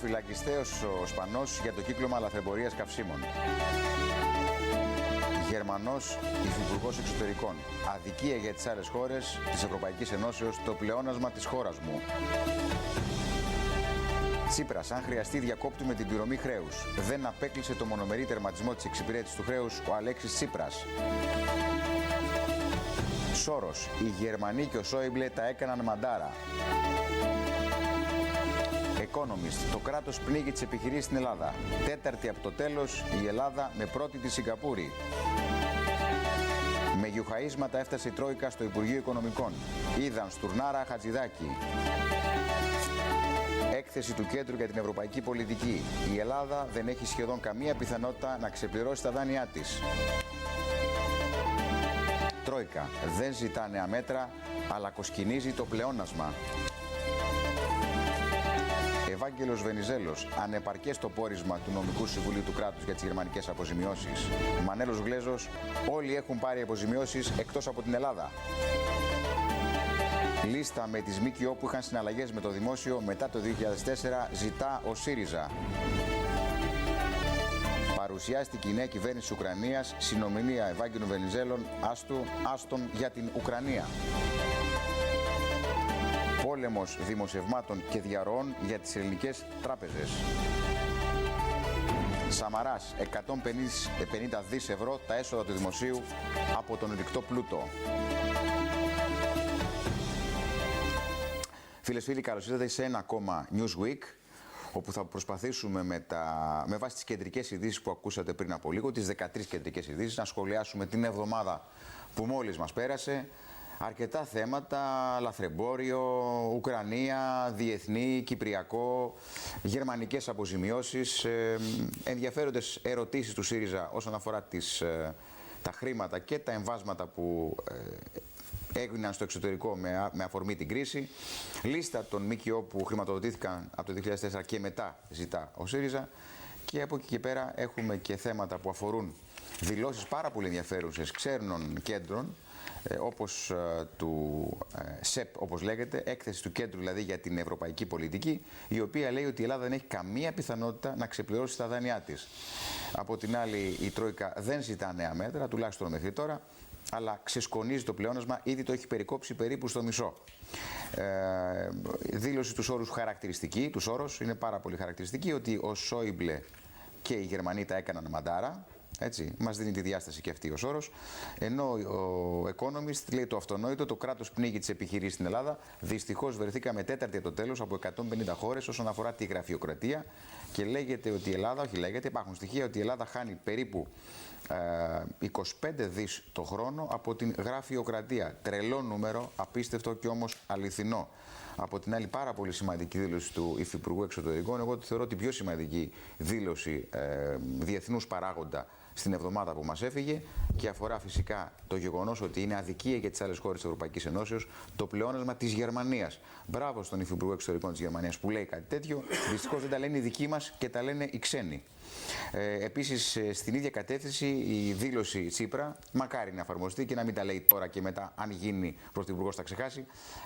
φυλακιστέος ο Σπανός για το κύκλωμα λαθρεμπορίας καυσίμων. Γερμανός υφυπουργός εξωτερικών. Αδικία για τις άλλες χώρες της Ευρωπαϊκής Ενώσεως, το πλεόνασμα της χώρας μου. Τσίπρας, αν χρειαστεί διακόπτουμε την πληρωμή χρέους. Δεν απέκλεισε το μονομερή τερματισμό της εξυπηρέτησης του χρέους ο Αλέξης Τσίπρας. Σόρος, οι Γερμανοί και ο Σόιμπλε τα έκαναν μαντάρα. Economist, το κράτος πνίγει τις επιχειρήσεις στην Ελλάδα. Τέταρτη από το τέλος, η Ελλάδα με πρώτη τη Σιγκαπούρη. Με γιουχαΐσματα έφτασε η Τρόικα στο Υπουργείο Οικονομικών. Είδαν Στουρνάρα Χατζηδάκη. Έκθεση του Κέντρου για την Ευρωπαϊκή Πολιτική. Η Ελλάδα δεν έχει σχεδόν καμία πιθανότητα να ξεπληρώσει τα δάνειά της. Τρόικα, δεν ζητά νέα μέτρα, αλλά κοσκινίζει το πλεόνασμα. Ευάγγελος Βενιζέλος, ανεπαρκές το πόρισμα του Νομικού Συμβουλίου του Κράτους για τις γερμανικές αποζημιώσεις. Μανέλος Γλέζος, όλοι έχουν πάρει αποζημιώσεις εκτός από την Ελλάδα. Λίστα με τις ΜΚΟ που είχαν συναλλαγές με το δημόσιο μετά το 2004 ζητά ο ΣΥΡΙΖΑ. Παρουσιάστηκε η νέα κυβέρνηση της Ουκρανίας, συνομιλία Ευάγγελου Βενιζέλων, άστον για την Ουκρανία. Πόλεμος δημοσιευμάτων και διαρροών για τις ελληνικές τράπεζες. Σαμαράς, 150 δις ευρώ τα έσοδα του δημοσίου από τον ρηκτό πλούτο. Φίλες φίλοι, καλώς ήρθατε σε ένα ακόμα Newsweek, όπου θα προσπαθήσουμε με βάση τις κεντρικές ειδήσεις που ακούσατε πριν από λίγο, τις 13 κεντρικές ειδήσεις, να σχολιάσουμε την εβδομάδα που μόλις μας πέρασε. Αρκετά θέματα, λαθρεμπόριο, Ουκρανία, διεθνή, κυπριακό, γερμανικές αποζημιώσεις, ενδιαφέροντες ερωτήσεις του ΣΥΡΙΖΑ όσον αφορά τα χρήματα και τα εμβάσματα που έγιναν στο εξωτερικό με αφορμή την κρίση. Λίστα των ΜΚΟ που χρηματοδοτήθηκαν από το 2004 και μετά ζητά ο ΣΥΡΙΖΑ. Και από εκεί και πέρα έχουμε και θέματα που αφορούν δηλώσεις πάρα πολύ ενδιαφέρουσες ξένων κέντρων, όπως του ΣΕΠ, όπως λέγεται, έκθεση του κέντρου δηλαδή για την ευρωπαϊκή πολιτική, η οποία λέει ότι η Ελλάδα δεν έχει καμία πιθανότητα να ξεπληρώσει τα δάνειά της. Από την άλλη, η Τρόικα δεν ζητά νέα μέτρα, τουλάχιστον μέχρι τώρα, αλλά ξεσκονίζει το πλεόνασμα, ήδη το έχει περικόψει περίπου στο μισό. Δήλωση του Σόρους χαρακτηριστική, του Σόρος είναι πάρα πολύ χαρακτηριστική, ότι ο Σόιμπλε και οι Γερμανοί τα έκαναν μαντάρα. Έτσι, μας δίνει τη διάσταση και αυτή ο Σόρος. Ενώ ο Economist λέει το αυτονόητο, το κράτος πνίγει τις επιχειρήσεις στην Ελλάδα. Δυστυχώς βρεθήκαμε τέταρτη από το τέλος από 150 χώρες όσον αφορά τη γραφειοκρατία. Και λέγεται ότι η Ελλάδα, όχι λέγεται, υπάρχουν στοιχεία ότι η Ελλάδα χάνει περίπου 25 δις το χρόνο από την γραφειοκρατία. Τρελό νούμερο, απίστευτο και όμως αληθινό. Από την άλλη, πάρα πολύ σημαντική δήλωση του Υφυπουργού Εξωτερικών. Εγώ θεωρώ την πιο σημαντική δήλωση διεθνούς παράγοντα στην εβδομάδα που μας έφυγε και αφορά φυσικά το γεγονός ότι είναι αδικία για τις άλλες χώρες της Ευρωπαϊκής Ενώσεως το πλεόνασμα της Γερμανίας. Μπράβο στον Υφυπουργό Εξωτερικών της Γερμανίας που λέει κάτι τέτοιο. Δυστυχώς δεν τα λένε οι δικοί μας και τα λένε οι ξένοι. Επίσης, στην ίδια κατεύθυνση η δήλωση Τσίπρα, μακάρι να εφαρμοστεί και να μην τα λέει τώρα και μετά, αν γίνει πρωθυπουργός θα ξεχάσει.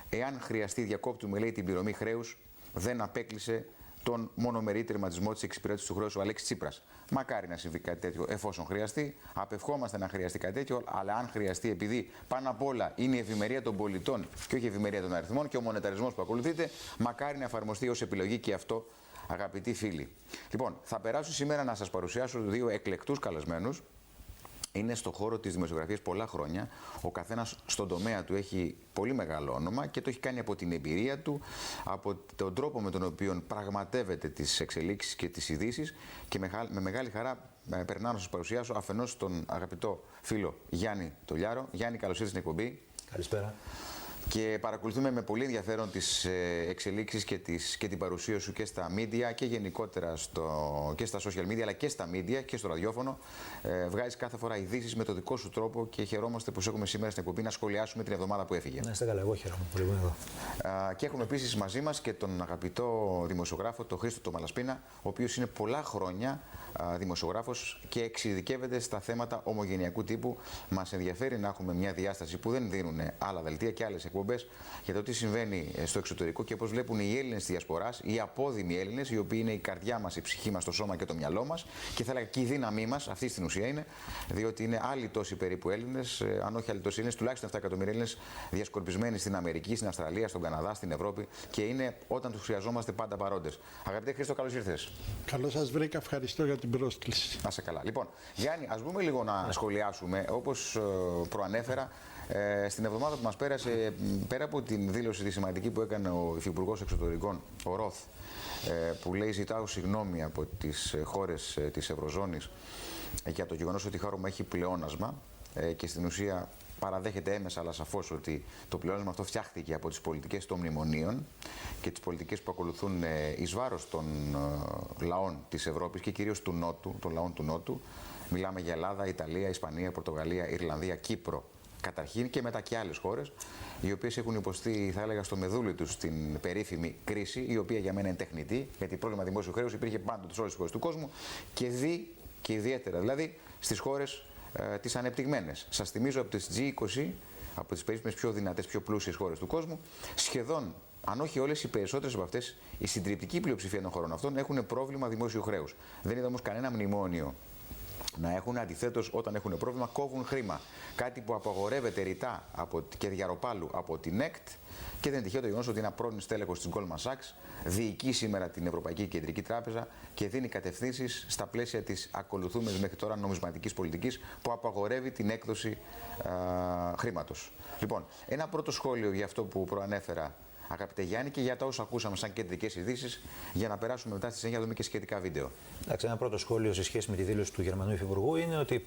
Εάν χρειαστεί διακόπτουμε, λέει, την πληρωμή χρέους, δεν απέκλεισε τον μονομερή τερματισμό της εξυπηρέτησης του χρέους ο Αλέξης Τσίπρας. Μακάρι να συμβεί κάτι τέτοιο εφόσον χρειαστεί. Απευχόμαστε να χρειαστεί κάτι τέτοιο, αλλά αν χρειαστεί, επειδή πάνω απ' όλα είναι η ευημερία των πολιτών και όχι η ευημερία των αριθμών και ο μονεταρισμός που ακολουθείται, μακάρι να εφαρμοστεί ως επιλογή και αυτό, αγαπητοί φίλοι. Λοιπόν, θα περάσω σήμερα να σας παρουσιάσω δύο εκλεκτούς καλεσμένους. Είναι στο χώρο της δημοσιογραφίας πολλά χρόνια. Ο καθένας στον τομέα του έχει πολύ μεγάλο όνομα και το έχει κάνει από την εμπειρία του, από τον τρόπο με τον οποίο πραγματεύεται τις εξελίξεις και τις ειδήσεις. Και με μεγάλη χαρά περνάω να σας παρουσιάσω αφενός τον αγαπητό φίλο Γιάννη Τολιάρο. Γιάννη, καλώς ήρθες στην εκπομπή. Καλησπέρα. Και παρακολουθούμε με πολύ ενδιαφέρον τις εξελίξεις και την παρουσία σου και στα media και γενικότερα και στα social media, αλλά και στα media και στο ραδιόφωνο. Βγάζεις κάθε φορά ειδήσεις με το δικό σου τρόπο και χαιρόμαστε που έχουμε σήμερα στην εκπομπή να σχολιάσουμε την εβδομάδα που έφυγε. Να είστε καλά, εγώ χαίρομαι πολύ που είμαι εδώ. Και έχουμε επίσης μαζί μας και τον αγαπητό δημοσιογράφο, τον Χρήστο τον Μαλασπίνα, ο οποίος είναι πολλά χρόνια δημοσιογράφος και εξειδικεύεται στα θέματα ομογενειακού τύπου. Μας ενδιαφέρει να έχουμε μια διάσταση που δεν δίνουν άλλα δελτία και άλλες εκπομπές για το τι συμβαίνει στο εξωτερικό και πώς βλέπουν οι Έλληνες της Διασποράς, οι απόδημοι Έλληνες, οι οποίοι είναι η καρδιά μας, η ψυχή μας, το σώμα και το μυαλό μας και θα έλεγα και η δύναμή μας, αυτή στην ουσία είναι, διότι είναι άλλοι τόσοι περίπου Έλληνες, αν όχι άλλοι τόσοι Έλληνες, τουλάχιστον 7 εκατομμύρια Έλληνες διασκορπισμένοι στην Αμερική, στην Αυστραλία, στον Καναδά, στην Ευρώπη και είναι όταν τους χρειαζόμαστε πάντα παρόντες. Αγαπητέ Χρήστο, καλώς ήρθες. Καλώς σας βρήκα, ευχαριστώ για την πρόσκληση. Να σε καλά. Λοιπόν, Γιάννη, ας μπούμε λίγο να σχολιάσουμε, όπως προανέφερα, στην εβδομάδα που μας πέρασε, πέρα από την δήλωση τη σημαντική που έκανε ο Υφυπουργός Εξωτερικών, ο Ροθ, που λέει ζητάω συγγνώμη από τις χώρες της Ευρωζώνης για το γεγονός ότι η χώρα μου έχει πλεόνασμα και στην ουσία παραδέχεται έμεσα αλλά σαφώς ότι το πλεόνασμα αυτό φτιάχτηκε από τις πολιτικές των μνημονίων και τις πολιτικές που ακολουθούν εις βάρος των λαών της Ευρώπης και κυρίως του Νότου, των λαών του Νότου. Μιλάμε για Ελλάδα, Ιταλία, Ισπανία, Πορτογαλία, Ιρλανδία, Κύπρο καταρχήν και μετά και άλλες χώρες, οι οποίες έχουν υποστεί, θα έλεγα, στο μεδούλι τους την περίφημη κρίση, η οποία για μένα είναι τεχνητή, γιατί πρόβλημα δημόσιου χρέους υπήρχε πάντοτε σε όλες τις χώρες του κόσμου και ιδιαίτερα δηλαδή στις χώρες τις ανεπτυγμένες. Σας θυμίζω από τις G20, από τις περίφημες πιο δυνατές, πιο πλούσιες χώρες του κόσμου, σχεδόν, αν όχι όλες, οι περισσότερες από αυτές, η συντριπτική πλειοψηφία των χωρών αυτών έχουν πρόβλημα δημόσιου χρέους. Δεν είδα όμως κανένα μνημόνιο να έχουν, αντιθέτως, όταν έχουν πρόβλημα, κόβουν χρήμα. Κάτι που απαγορεύεται ρητά και διαρροπάλου από την ΕΚΤ και δεν είναι τυχαίο το γεγονός ότι ένα πρώην στέλεχος της Goldman Sachs διοικεί σήμερα την Ευρωπαϊκή Κεντρική Τράπεζα και δίνει κατευθύνσεις στα πλαίσια της ακολουθούμενης μέχρι τώρα νομισματικής πολιτικής που απαγορεύει την έκδοση χρήματος. Λοιπόν, ένα πρώτο σχόλιο για αυτό που προανέφερα, αγαπητέ Γιάννη, και για τα όσα ακούσαμε σαν κεντρικές ειδήσεις, για να περάσουμε μετά στη συνέχεια να δούμε και σχετικά βίντεο. Εντάξει, ένα πρώτο σχόλιο σε σχέση με τη δήλωση του Γερμανού Υφυπουργού είναι ότι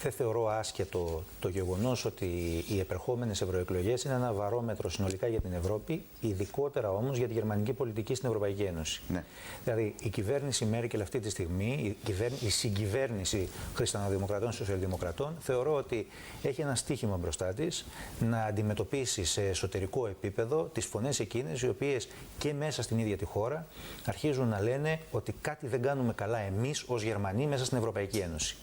δεν θεωρώ άσχετο το γεγονός ότι οι επερχόμενες ευρωεκλογές είναι ένα βαρόμετρο συνολικά για την Ευρώπη, ειδικότερα όμως για τη γερμανική πολιτική στην Ευρωπαϊκή Ένωση. Ναι. Δηλαδή, η κυβέρνηση Μέρκελ αυτή τη στιγμή, η συγκυβέρνηση Χριστιανοδημοκρατών και Σοσιαλδημοκρατών, θεωρώ ότι έχει ένα στίχημα μπροστά της να αντιμετωπίσει σε εσωτερικό επίπεδο τις φωνές εκείνες οι οποίες και μέσα στην ίδια τη χώρα αρχίζουν να λένε ότι κάτι δεν κάνουμε καλά εμείς ως Γερμανοί μέσα στην Ευρωπαϊκή Ένωση.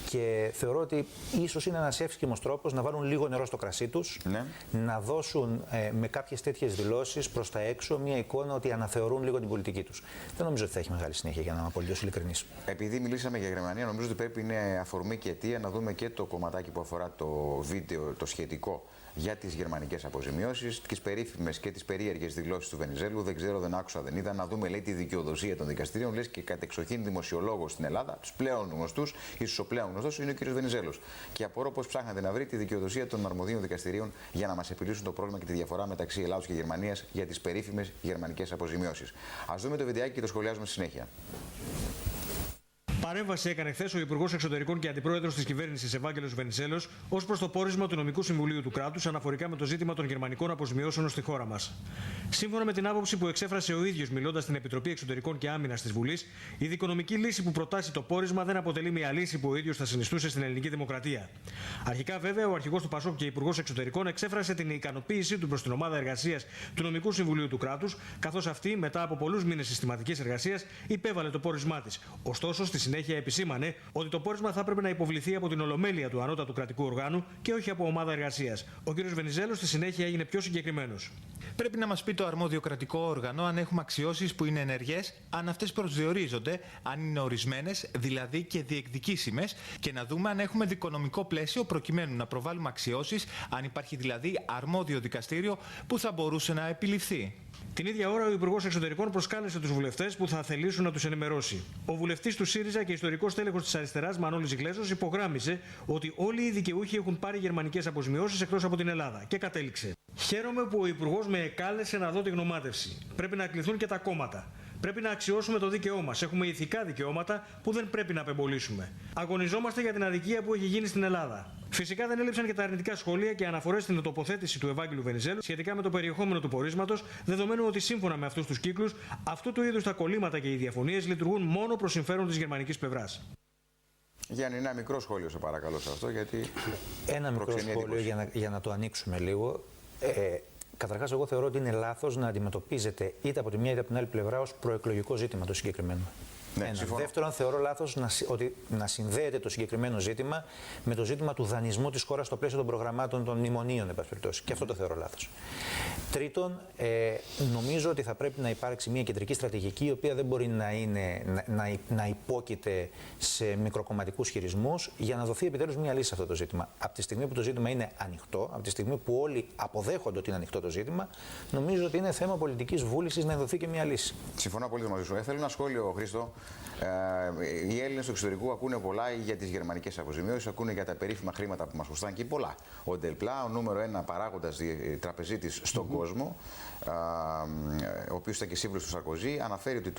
Και θεωρώ ότι ίσως είναι ένας εύσχυμος τρόπος να βάλουν λίγο νερό στο κρασί τους, ναι, να δώσουν με κάποιες τέτοιες δηλώσεις προς τα έξω μια εικόνα ότι αναθεωρούν λίγο την πολιτική τους. Δεν νομίζω ότι θα έχει μεγάλη συνέχεια, για να είμαι απολύτως ειλικρινής. Επειδή μιλήσαμε για Γερμανία, νομίζω ότι πρέπει είναι αφορμή και αιτία να δούμε και το κομματάκι που αφορά το βίντεο, το σχετικό για τις γερμανικές αποζημιώσεις, τις περίφημες και τις περίεργες δηλώσεις του Βενιζέλου. Δεν ξέρω, δεν άκουσα, δεν είδα. Να δούμε, λέει, τη δικαιοδοσία των δικαστηρίων. Λες και κατεξοχήν δημοσιολόγος στην Ελλάδα, τους πλέον γνωστούς, ίσως ο πλέον γνωστός είναι ο κ. Βενιζέλος. Και απορώ πως ψάχνατε να βρει τη δικαιοδοσία των αρμοδίων δικαστηρίων για να μας επιλύσουν το πρόβλημα και τη διαφορά μεταξύ Ελλάδος και Γερμανίας για τις περίφημες γερμανικές αποζημιώσεις. Ας δούμε το βιντεάκι και το σχολιάζουμε στη συνέχεια. Παρέμβαση έκανε χθες ο Υπουργός Εξωτερικών και Αντιπρόεδρος της Κυβέρνησης Ευάγγελος Βενιζέλος ως προς το πόρισμα του Νομικού Συμβουλίου του Κράτους αναφορικά με το ζήτημα των γερμανικών αποζημιώσεων στη χώρα μας. Σύμφωνα με την άποψη που εξέφρασε ο ίδιος μιλώντας στην Επιτροπή Εξωτερικών και Άμυνας της Βουλής, η δικονομική λύση που προτάσει το πόρισμα δεν αποτελεί μια λύση που ο ίδιος θα συνιστούσε στην ελληνική δημοκρατία. Αρχικά, βέβαια, ο αρχηγός του ΠΑΣΟΚ και Υπουργός Εξωτερικών εξέφρασε την ικανοποίησή του προς την ομάδα εργασίας του Νομικού Συμβουλίου του Κράτους, καθώς αυτή, μετά από πολλούς μήνες συστηματικής εργασίας, υπέβαλε το πόρισμά της. Ωστόσο, στη συνέχεια επισήμανε ότι το πόρισμα θα έπρεπε να υποβληθεί από την Ολομέλεια του Ανώτατου Κρατικού Οργάνου και όχι από ομάδα εργασίας. Ο κ. Βενιζέλος στη συνέχεια έγινε πιο συγκεκριμένος. Πρέπει να μας πει το αρμόδιο κρατικό όργανο αν έχουμε αξιώσεις που είναι ενεργές, αν αυτές προσδιορίζονται, αν είναι ορισμένες, δηλαδή και διεκδικήσιμες, και να δούμε αν έχουμε δικονομικό πλαίσιο προκειμένου να προβάλλουμε αξιώσεις, αν υπάρχει δηλαδή αρμόδιο δικαστήριο που θα μπορούσε να επιληφθεί. Την ίδια ώρα, ο Υπουργός Εξωτερικών προσκάλεσε τους βουλευτές που θα θελήσουν να τους ενημερώσει. Ο βουλευτής του ΣΥΡΙΖΑ και ιστορικός τέλεχος της αριστεράς, Μανώλης Γλέσος, υπογράμμισε ότι όλοι οι δικαιούχοι έχουν πάρει γερμανικές αποζημιώσεις εκτός από την Ελλάδα και κατέληξε. Χαίρομαι που ο Υπουργός με εκάλεσε να δω τη γνωμάτευση. Πρέπει να κληθούν και τα κόμματα. Πρέπει να αξιώσουμε το δίκαιό μας. Έχουμε ηθικά δικαιώματα που δεν πρέπει να απεμπολίσουμε. Αγωνιζόμαστε για την αδικία που έχει γίνει στην Ελλάδα. Φυσικά δεν έλειψαν και τα αρνητικά σχόλια και αναφορές στην τοποθέτηση του Ευάγγελου Βενιζέλου σχετικά με το περιεχόμενο του πορίσματος, δεδομένου ότι σύμφωνα με αυτούς τους κύκλους, αυτού του είδους τα κολλήματα και οι διαφωνίες λειτουργούν μόνο προς συμφέρον της γερμανικής πλευράς. Γιάννη, ένα μικρό σχόλιο σε παρακαλώ σε αυτό, γιατί. Ένα μικρό σχόλιο για να το ανοίξουμε λίγο. Καταρχάς, εγώ θεωρώ ότι είναι λάθος να αντιμετωπίζεται είτε από τη μια είτε από την άλλη πλευρά ως προεκλογικό ζήτημα το συγκεκριμένο. Ναι, συμφωνώ. Δεύτερον, θεωρώ λάθος να συνδέεται το συγκεκριμένο ζήτημα με το ζήτημα του δανεισμού της χώρας στο πλαίσιο των προγραμμάτων των μνημονίων, εν πάση περιπτώσει. Και αυτό το θεωρώ λάθος. Τρίτον, νομίζω ότι θα πρέπει να υπάρξει μια κεντρική στρατηγική, η οποία δεν μπορεί να υπόκειται σε μικροκομματικούς χειρισμούς, για να δοθεί επιτέλους μια λύση σε αυτό το ζήτημα. Από τη στιγμή που το ζήτημα είναι ανοιχτό, από τη στιγμή που όλοι αποδέχονται ότι είναι ανοιχτό το ζήτημα, νομίζω ότι είναι θέμα πολιτικής βούλησης να δοθεί και μια λύση. Συμφωνώ απολύτως μαζί σου. Θέλω ένα σχόλιο, Χρήστο. Οι Έλληνες του εξωτερικού ακούνε πολλά για τις γερμανικές αποζημιώσεις, ακούνε για τα περίφημα χρήματα που μας χρωστάνε και πολλά. Ο Ντελπλά, ο νούμερο 1 παράγοντας τραπεζίτης στον κόσμο, ο οποίος ήταν και σύμβουλος του Σαρκοζή, αναφέρει ότι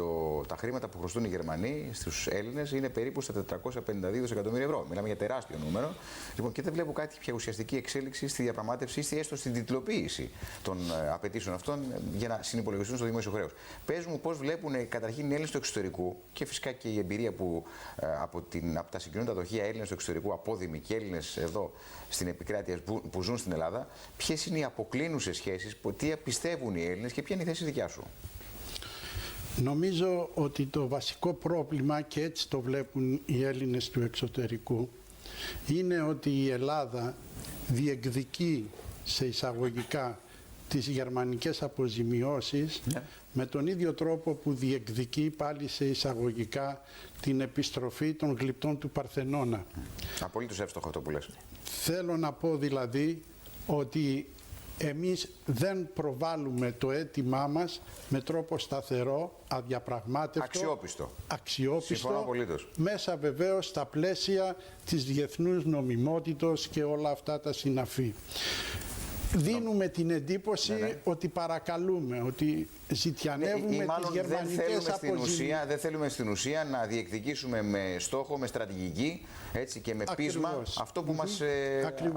τα χρήματα που χρωστούν οι Γερμανοί στους Έλληνες είναι περίπου στα 452 δισεκατομμύρια ευρώ. Μιλάμε για τεράστιο νούμερο. Λοιπόν, και δεν βλέπω κάτι πια ουσιαστική εξέλιξη στη διαπραγμάτευση ή έστω στην τιτλοποίηση των απαιτήσεων αυτών για να συνυπολογιστούν στο δημόσιο χρέος. Πες μου πώς βλέπουν καταρχήν οι Έλληνες του εξωτερικού και φυσικά και η εμπειρία που από τα συγκοινωνικά δοχεία Έλληνες του εξωτερικού, απόδημοι και Έλληνες εδώ στην επικράτεια που ζουν στην Ελλάδα, ποιες είναι οι αποκλίνουσες σχέσεις, τι πιστεύουν οι Έλληνες και ποια είναι η θέση δικιά σου? Νομίζω ότι το βασικό πρόβλημα, και έτσι το βλέπουν οι Έλληνες του εξωτερικού, είναι ότι η Ελλάδα διεκδικεί σε εισαγωγικά τις γερμανικές αποζημιώσεις με τον ίδιο τρόπο που διεκδικεί πάλι σε εισαγωγικά την επιστροφή των γλυπτών του Παρθενώνα. Απολύτως εύστοχο αυτό που λες. Θέλω να πω δηλαδή ότι εμείς δεν προβάλλουμε το αίτημά μας με τρόπο σταθερό, αδιαπραγμάτευτο, αξιόπιστο, μέσα βεβαίως στα πλαίσια της διεθνούς νομιμότητος και όλα αυτά τα συναφή. Δίνουμε την εντύπωση ότι παρακαλούμε, ότι ζητιανεύουμε τις γερμανικές αποζημιώσεις. Δεν θέλουμε στην ουσία να διεκδικήσουμε με στόχο, με στρατηγική, έτσι, και με πείσμα αυτό που μας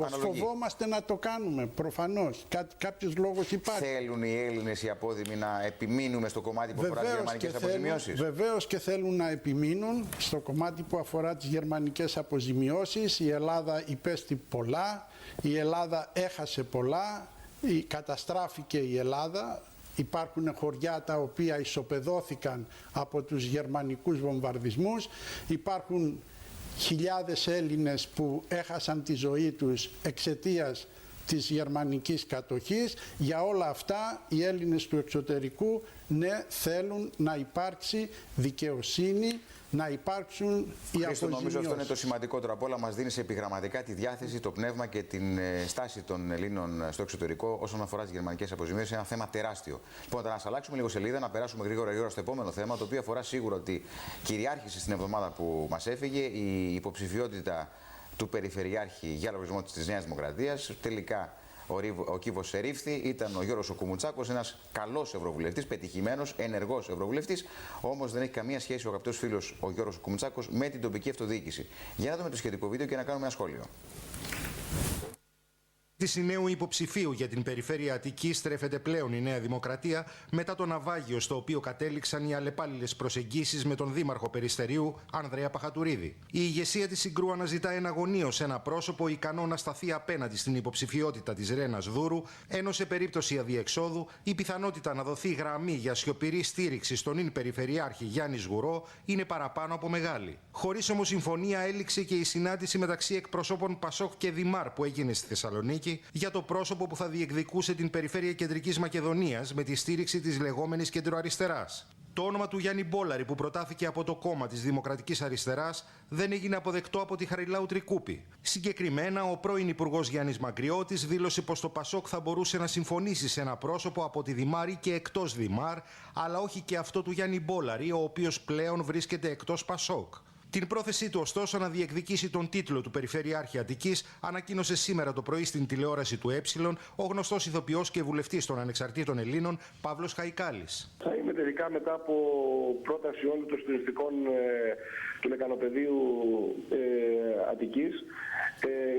αναλογεί. Φοβόμαστε να το κάνουμε, προφανώς. Κάποιος λόγος υπάρχει. Θέλουν οι Έλληνες οι απόδημοι να επιμείνουμε στο κομμάτι που αφορά τις γερμανικές αποζημιώσεις? Βεβαίως και θέλουν να επιμείνουν στο κομμάτι που αφορά τις γερμανικές αποζημιώσεις. Η Ελλάδα υπέστη πολλά, η Ελλάδα έχασε πολλά, καταστράφηκε η Ελλάδα. Υπάρχουν χωριά τα οποία ισοπεδώθηκαν από τους γερμανικούς βομβαρδισμούς. Υπάρχουν χιλιάδες Έλληνες που έχασαν τη ζωή τους εξαιτίας της γερμανικής κατοχής. Για όλα αυτά οι Έλληνες του εξωτερικού θέλουν να υπάρξει δικαιοσύνη, να υπάρξουν οι αποζημιώσεις. Νομίζω αυτό είναι το σημαντικότερο από όλα. Μας δίνει επιγραμματικά τη διάθεση, το πνεύμα και την στάση των Ελλήνων στο εξωτερικό όσον αφορά τις γερμανικές αποζημιώσεις. Είναι ένα θέμα τεράστιο. Λοιπόν, να αλλάξουμε λίγο σελίδα, να περάσουμε γρήγορα στο επόμενο θέμα, το οποίο αφορά σίγουρα ότι κυριάρχησε στην εβδομάδα που μας έφυγε η υποψηφιότητα του Περιφερειάρχη για λογαριασμό της Νέας Δημοκρατίας. Τελικά ο κύβος ερήφθη, ήταν ο Γιώργος Κουμουτσάκος, ένας καλός ευρωβουλευτής, πετυχημένος, ενεργός ευρωβουλευτής, όμως δεν έχει καμία σχέση ο αγαπητός φίλος ο Γιώργος Κουμουτσάκος με την τοπική αυτοδιοίκηση. Για να δούμε το σχετικό βίντεο και να κάνουμε ένα σχόλιο. Της νέου υποψηφίου για την περιφέρεια Αττικής στρέφεται πλέον η Νέα Δημοκρατία μετά το ναυάγιο στο οποίο κατέληξαν οι αλλεπάλληλες προσεγγίσεις με τον Δήμαρχο Περιστερίου, Ανδρέα Παχατουρίδη. Η ηγεσία της Συγκρού αναζητά εναγωνίως ένα πρόσωπο ικανό να σταθεί απέναντι στην υποψηφιότητα της Ρένας Δούρου, ενώ σε περίπτωση αδιεξόδου η πιθανότητα να δοθεί γραμμή για σιωπηρή στήριξη στον ιν Περιφερειάρχη Γιάννη Σγουρό είναι παραπάνω από μεγάλη. Χωρίς όμως συμφωνία έληξε και η συνάντηση μεταξύ εκπροσώπων Πασόκ και Δημάρ που έγινε στη Θεσσαλονίκη για το πρόσωπο που θα διεκδικούσε την περιφέρεια Κεντρικής Μακεδονίας με τη στήριξη της λεγόμενης κεντροαριστεράς. Το όνομα του Γιάννη Μπόλαρη, που προτάθηκε από το κόμμα της Δημοκρατικής Αριστεράς, δεν έγινε αποδεκτό από τη Χαριλάου Τρικούπη. Συγκεκριμένα, ο πρώην Υπουργός Γιάννης Μαγκριώτης δήλωσε πως το Πασόκ θα μπορούσε να συμφωνήσει σε ένα πρόσωπο από τη Δημάρ ή και εκτός Δημάρ, αλλά όχι και αυτό του Γιάννη Μπόλαρη, ο οποίος πλέον βρίσκεται εκτός Πασόκ. Την πρόθεσή του, ωστόσο, να διεκδικήσει τον τίτλο του Περιφερειάρχη Αττικής ανακοίνωσε σήμερα το πρωί στην τηλεόραση του ο γνωστός ηθοποιός και βουλευτής των Ανεξαρτήτων Ελλήνων, Παύλος Χαϊκάλης. Θα είμαι τελικά μετά από πρόταση όλων των συντονιστικών του Λεκανοπεδίου Αττικής,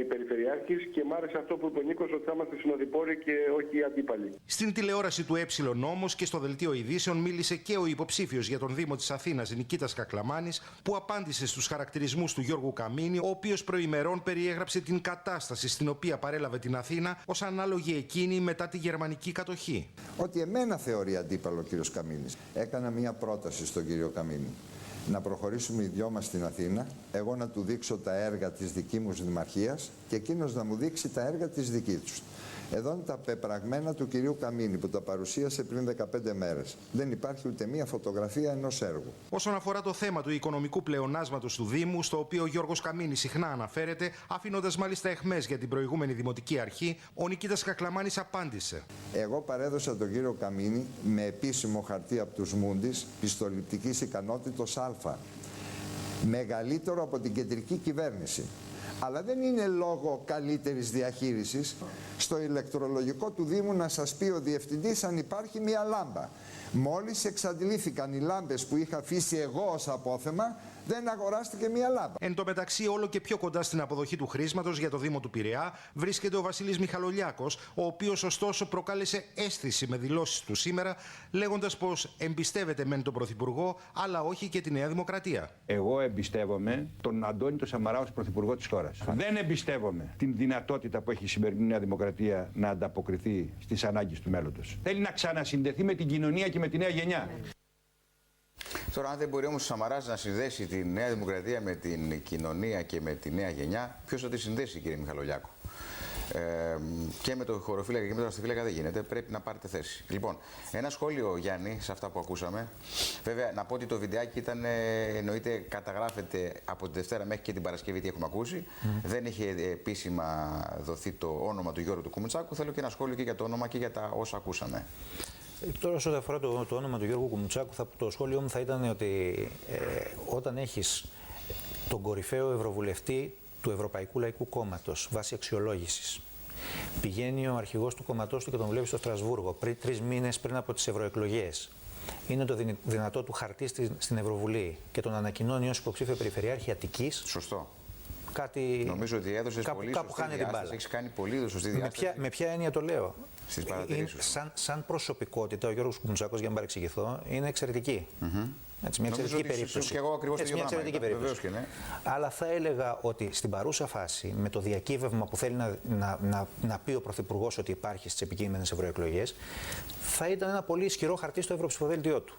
η Περιφερειάρχης, και μ' άρεσε αυτό που είπε ο Νίκος, ότι θα είμαστε συνοδοιπόροι και όχι αντίπαλοι. Στην τηλεόραση του όμως και στο δελτίο ειδήσεων μίλησε και ο υποψήφιος για τον Δήμο της Αθήνας, Νικήτας Κακλαμάνης, που απάντησε στους χαρακτηρισμούς του Γιώργου Καμίνη, ο οποίος προημερών περιέγραψε την κατάσταση στην οποία παρέλαβε την Αθήνα ως ανάλογη εκείνη μετά τη γερμανική κατοχή. Ότι εμένα θεωρεί αντίπαλο ο κύριος Καμίνης. Έκανα μια πρόταση στον κύριο Καμίνη. να προχωρήσουμε οι δυο μας στην Αθήνα, εγώ να του δείξω τα έργα της δική μου δημαρχίας και εκείνος να μου δείξει τα έργα της δικής του. Εδώ είναι τα πεπραγμένα του κυρίου Καμίνη που τα παρουσίασε πριν 15 μέρες. Δεν υπάρχει ούτε μία φωτογραφία ενός έργου. Όσον αφορά το θέμα του οικονομικού πλεονάσματος του Δήμου, στο οποίο ο Γιώργος Καμίνης συχνά αναφέρεται, αφήνοντας μάλιστα αιχμές για την προηγούμενη Δημοτική Αρχή, ο Νικήτας Κακλαμάνης απάντησε. Εγώ παρέδωσα τον κύριο Καμίνη με επίσημο χαρτί από τους Μούντις πιστοληπτικής ικανότητος Α. Μεγαλύτερο από την κεντρική κυβέρνηση. Αλλά δεν είναι λόγο καλύτερης διαχείρισης στο ηλεκτρολογικό του Δήμου να σας πει ο Διευθυντής αν υπάρχει μία λάμπα. Μόλις εξαντλήθηκαν οι λάμπες που είχα αφήσει εγώ ως απόθεμα, δεν αγοράστηκε μία λάμπα. Εν τω μεταξύ, όλο και πιο κοντά στην αποδοχή του χρήσματος για το Δήμο του Πειραιά βρίσκεται ο Βασίλης Μιχαλολιάκος, ο οποίος ωστόσο προκάλεσε αίσθηση με δηλώσεις του σήμερα, λέγοντας πως εμπιστεύεται μεν τον Πρωθυπουργό, αλλά όχι και τη Νέα Δημοκρατία. Εγώ εμπιστεύομαι τον Αντώνη τον Σαμαρά ως Πρωθυπουργό της χώρας. Δεν εμπιστεύομαι την δυνατότητα που έχει η σημερινή Νέα Δημοκρατία να ανταποκριθεί στις ανάγκες του μέλλοντος. Θέλει να ξανασυνδεθεί με την κοινωνία και με τη νέα γενιά. Τώρα, αν δεν μπορεί όμως ο Σαμαράς να συνδέσει τη Νέα Δημοκρατία με την κοινωνία και με τη νέα γενιά, ποιος θα τη συνδέσει, κύριε Μιχαλολιάκο? Και με το χωροφύλακα και με τον αστιφύλακα δεν γίνεται. Πρέπει να πάρετε θέση. Λοιπόν, ένα σχόλιο, Γιάννη, σε αυτά που ακούσαμε. Βέβαια, να πω ότι το βιντεάκι ήταν, εννοείται, καταγράφεται από τη Δευτέρα μέχρι και την Παρασκευή, τι έχουμε ακούσει. Δεν είχε επίσημα δοθεί το όνομα του Γιώργου του Κουμουτσάκου. Θέλω και ένα σχόλιο και για το όνομα και για τα όσα ακούσαμε. Τώρα, όσον αφορά το όνομα του Γιώργου Κουμουτσάκου, το σχόλιο μου θα ήταν ότι όταν έχεις τον κορυφαίο ευρωβουλευτή του Ευρωπαϊκού Λαϊκού Κόμματος βάσει αξιολόγησης, πηγαίνει ο αρχηγός του κόμματός του και τον βλέπει στο Στρασβούργο 3 μήνες πριν από τις ευρωεκλογές, είναι το δυνατό του χαρτί στην Ευρωβουλή και τον ανακοινώνει ως υποψήφιο περιφερειάρχη Αττικής. Σωστό. Κάτι. Νομίζω ότι έδωσες πολύ σωστή διάσταση. Έχεις κάνει πολύ σωστή διάσταση. Με ποια έννοια το λέω? Στις παρατηρήσεις σου. Σαν προσωπικότητα, ο Γιώργος Κουμουτσάκος, για να παρεξηγηθώ, είναι εξαιρετική. Έτσι, μια εξαιρετική περίπτωση. Και εγώ ακριβώς μια εξαιρετική περίπτωση. Ναι. Αλλά θα έλεγα ότι στην παρούσα φάση, με το διακύβευμα που θέλει να πει ο Πρωθυπουργός ότι υπάρχει στις επικείμενες ευρωεκλογές, θα ήταν ένα πολύ ισχυρό χαρτί στο ευρωψηφοδέλτιό του.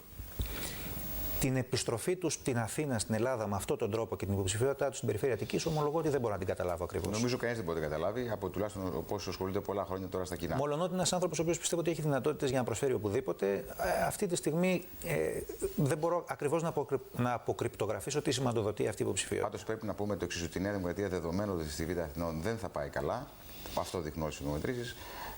Την επιστροφή του στην Αθήνα, στην Ελλάδα, με αυτόν τον τρόπο και την υποψηφιότητά του στην περιφέρεια Αττικής, ομολογώ ότι δεν μπορώ να την καταλάβω ακριβώς. Νομίζω κανείς δεν μπορεί να την καταλάβει, από τουλάχιστον πόσο ασχολείται πολλά χρόνια τώρα στα κοινά. Μόλον ένας άνθρωπος ο οποίος πιστεύω ότι έχει δυνατότητες για να προσφέρει οπουδήποτε, αυτή τη στιγμή δεν μπορώ ακριβώς να αποκρυπτογραφήσω τι σηματοδοτεί αυτή η υποψηφιότητα. Πάντως πρέπει να πούμε το εξής: ότι η Νέα Δημοκρατία, δεδομένου ότι στη Β' Αθηνών δεν θα πάει καλά, αυτό δείχνουν όλες οι νομοτρήσεις,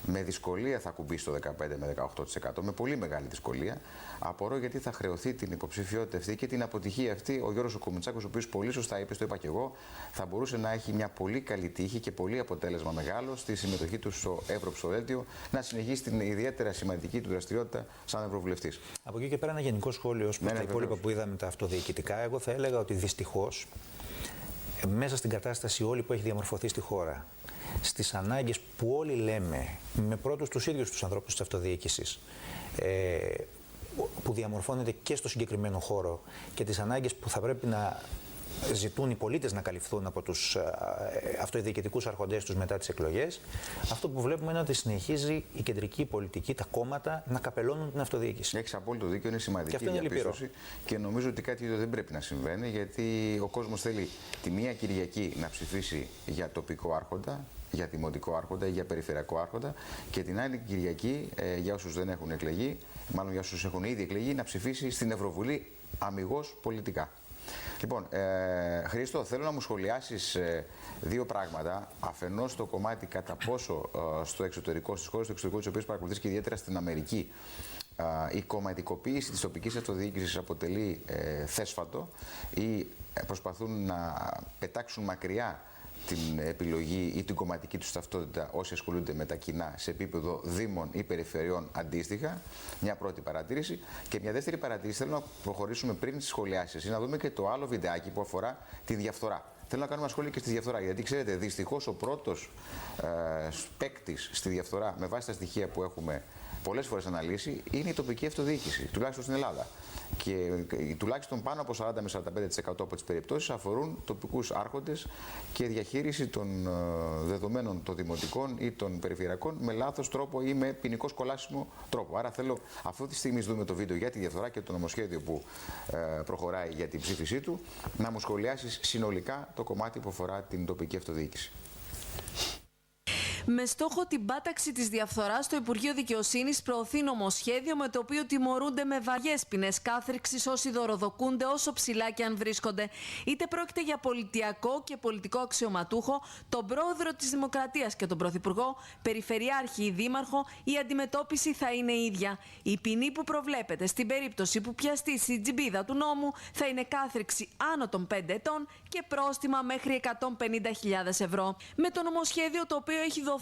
με δυσκολία θα κουμπίσει στο 15 με 18%, με πολύ μεγάλη δυσκολία. Απορώ γιατί θα χρεωθεί την υποψηφιότητα αυτή και την αποτυχία αυτή ο Γιώργος Κουμουτσάκος, ο οποίος πολύ σωστά είπε, το είπα και εγώ, θα μπορούσε να έχει μια πολύ καλή τύχη και πολύ αποτέλεσμα μεγάλο στη συμμετοχή του στο Ευρωψηφοδέλτιο, να συνεχίσει την ιδιαίτερα σημαντική του δραστηριότητα σαν Ευρωβουλευτής. Από εκεί και πέρα, ένα γενικό σχόλιο ως προς τα υπόλοιπα που είδαμε τα αυτοδιοικητικά. Εγώ θα έλεγα ότι δυστυχώς μέσα στην κατάσταση όλη που έχει διαμορφωθεί στη χώρα, στις ανάγκες που όλοι λέμε, με πρώτους τους ίδιους τους ανθρώπους της αυτοδιοίκησης, που διαμορφώνεται και στο συγκεκριμένο χώρο, και τις ανάγκες που θα πρέπει να ζητούν οι πολίτες να καλυφθούν από τους αυτοδιοικητικούς αρχοντές τους μετά τις εκλογές, αυτό που βλέπουμε είναι ότι συνεχίζει η κεντρική πολιτική, τα κόμματα, να καπελώνουν την αυτοδιοίκηση. Έχεις απόλυτο δίκιο, είναι σημαντική διαπίστωση και νομίζω ότι κάτι τέτοιο δεν πρέπει να συμβαίνει, γιατί ο κόσμος θέλει τη μία Κυριακή να ψηφίσει για τοπικό άρχοντα, για δημοτικό άρχοντα ή για περιφερειακό άρχοντα, και την άλλη Κυριακή, για όσους δεν έχουν εκλεγεί, μάλλον για όσους έχουν ήδη εκλεγεί, να ψηφίσει στην Ευρωβουλή αμιγώς πολιτικά. Λοιπόν, Χρήστο, θέλω να μου σχολιάσεις δύο πράγματα. Αφενός το κομμάτι κατά πόσο στο εξωτερικό, στις χώρες του εξωτερικού, τις οποίες παρακολουθείς και ιδιαίτερα στην Αμερική, η κομματικοποίηση της τοπικής αυτοδιοίκησης αποτελεί θέσφατο ή προσπαθούν να πετάξουν μακριά την επιλογή ή την κομματική τους ταυτότητα όσοι ασχολούνται με τα κοινά σε επίπεδο δήμων ή περιφερειών αντίστοιχα. Μια πρώτη παρατήρηση. Και μια δεύτερη παρατήρηση, θέλω να προχωρήσουμε πριν τις σχολιάσεις ή να δούμε και το άλλο βιντεάκι που αφορά τη διαφθορά. Θέλω να κάνουμε σχόλιο και στη διαφθορά, γιατί ξέρετε, δυστυχώς ο πρώτος παίκτης στη διαφθορά, με βάση τα στοιχεία που έχουμε πολλές φορές αναλύσει, είναι η τοπική αυτοδιοίκηση, τουλάχιστον στην Ελλάδα. Και τουλάχιστον πάνω από 40 με 45% από τις περιπτώσεις αφορούν τοπικούς άρχοντες και διαχείριση των δεδομένων των δημοτικών ή των περιφερειακών με λάθος τρόπο ή με ποινικό κολάσιμο τρόπο. Άρα θέλω αυτή τη στιγμή δούμε το βίντεο για τη διαφθορά και το νομοσχέδιο που προχωράει για την ψήφισή του, να μου σχολιάσεις συνολικά το κομμάτι που αφορά την τοπική αυτοδιοίκηση. Με στόχο την πάταξη της διαφθοράς, το Υπουργείο Δικαιοσύνης προωθεί νομοσχέδιο με το οποίο τιμωρούνται με βαριές ποινές κάθριξης όσοι δωροδοκούνται όσο ψηλά και αν βρίσκονται. Είτε πρόκειται για πολιτιακό και πολιτικό αξιωματούχο, τον πρόεδρο της Δημοκρατίας και τον πρωθυπουργό, περιφερειάρχη ή δήμαρχο, η αντιμετώπιση θα είναι ίδια. Η ποινή που προβλέπεται στην περίπτωση που πιαστεί στην τζιμπίδα του νόμου θα είναι κάθριξη άνω των 5 ετών και πρόστιμα μέχρι 150.000 ευρώ. Με το νομοσχέδιο, το οποίο έχει δοθεί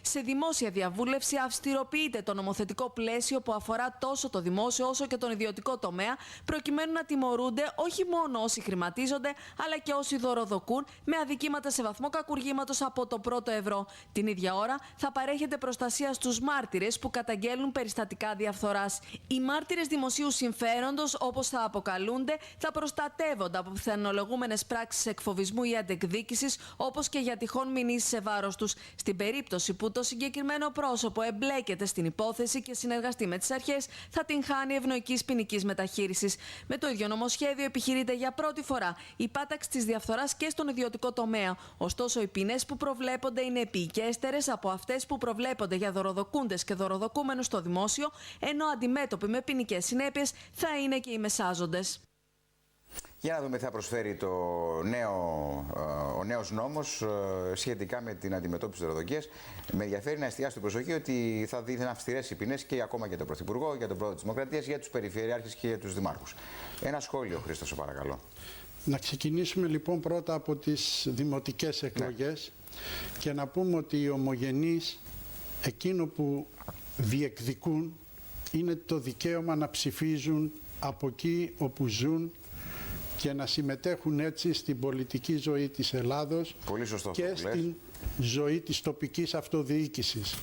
σε δημόσια διαβούλευση, αυστηροποιείται το νομοθετικό πλαίσιο που αφορά τόσο το δημόσιο όσο και τον ιδιωτικό τομέα, προκειμένου να τιμωρούνται όχι μόνο όσοι χρηματίζονται, αλλά και όσοι δωροδοκούν με αδικήματα σε βαθμό κακουργήματος από το πρώτο ευρώ. Την ίδια ώρα θα παρέχεται προστασία στους μάρτυρες που καταγγέλνουν περιστατικά διαφθοράς. Οι μάρτυρες δημοσίου συμφέροντος, όπως θα αποκαλούνται, θα προστατεύονται από πιθανολογούμενες πράξεις εκφοβισμού ή αντεκδίκησης, όπως και για τυχόν μηνύσεις σε βάρος τους. Στην περίπτωση που το συγκεκριμένο πρόσωπο εμπλέκεται στην υπόθεση και συνεργαστεί με τις αρχές, θα την χάνει ευνοϊκής ποινικής μεταχείρισης. Με το ίδιο νομοσχέδιο επιχειρείται για πρώτη φορά η πάταξη της διαφθοράς και στον ιδιωτικό τομέα. Ωστόσο, οι ποινές που προβλέπονται είναι επικέστερες από αυτές που προβλέπονται για δωροδοκούντες και δωροδοκούμενους στο δημόσιο, ενώ αντιμέτωποι με ποινικές συνέπειες θα είναι και οι μεσάζοντες. Για να δούμε τι θα προσφέρει ο νέος νόμος σχετικά με την αντιμετώπιση της δωροδοκίας. Με ενδιαφέρει να εστιάσω την προσοχή ότι θα δίνει αυστηρές οι ποινές και ακόμα για τον Πρωθυπουργό, για τον Πρόεδρο της Δημοκρατίας, για τους Περιφερειάρχες και για τους Δημάρχους. Ένα σχόλιο, Χρήστο, σε παρακαλώ. Να ξεκινήσουμε λοιπόν πρώτα από τις δημοτικές εκλογές και να πούμε ότι οι ομογενείς εκείνο που διεκδικούν είναι το δικαίωμα να ψηφίζουν από εκεί όπου ζουν και να συμμετέχουν έτσι στην πολιτική ζωή της Ελλάδος και στην ζωή της τοπικής αυτοδιοίκησης.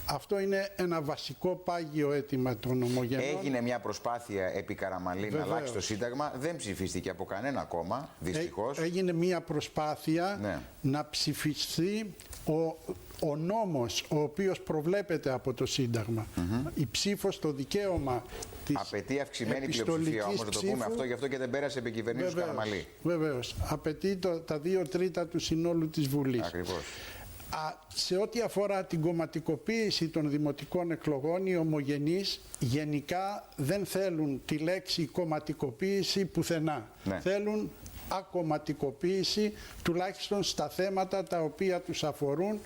Αυτό είναι ένα βασικό πάγιο αίτημα των ομογενών. Έγινε μια προσπάθεια επί Καραμανλή να αλλάξει το Σύνταγμα. Δεν ψηφίστηκε από κανένα κόμμα, δυστυχώς. Έγινε μια προσπάθεια να ψηφιστεί ο νόμος ο οποίος προβλέπεται από το Σύνταγμα. Η ψήφος, το δικαίωμα της απαιτεί αυξημένη πλειοψηφία όμως, να το πούμε αυτό, γι' αυτό και δεν πέρασε επί κυβερνήσεως Καραμανλή. Βεβαίως. Απαιτεί τα 2/3 του συνόλου της Βουλής. Ακριβώς. Σε ό,τι αφορά την κομματικοποίηση των δημοτικών εκλογών, οι ομογενείς γενικά δεν θέλουν τη λέξη κομματικοποίηση πουθενά. Θέλουν ακομματικοποίηση, τουλάχιστον στα θέματα τα οποία τους αφορούν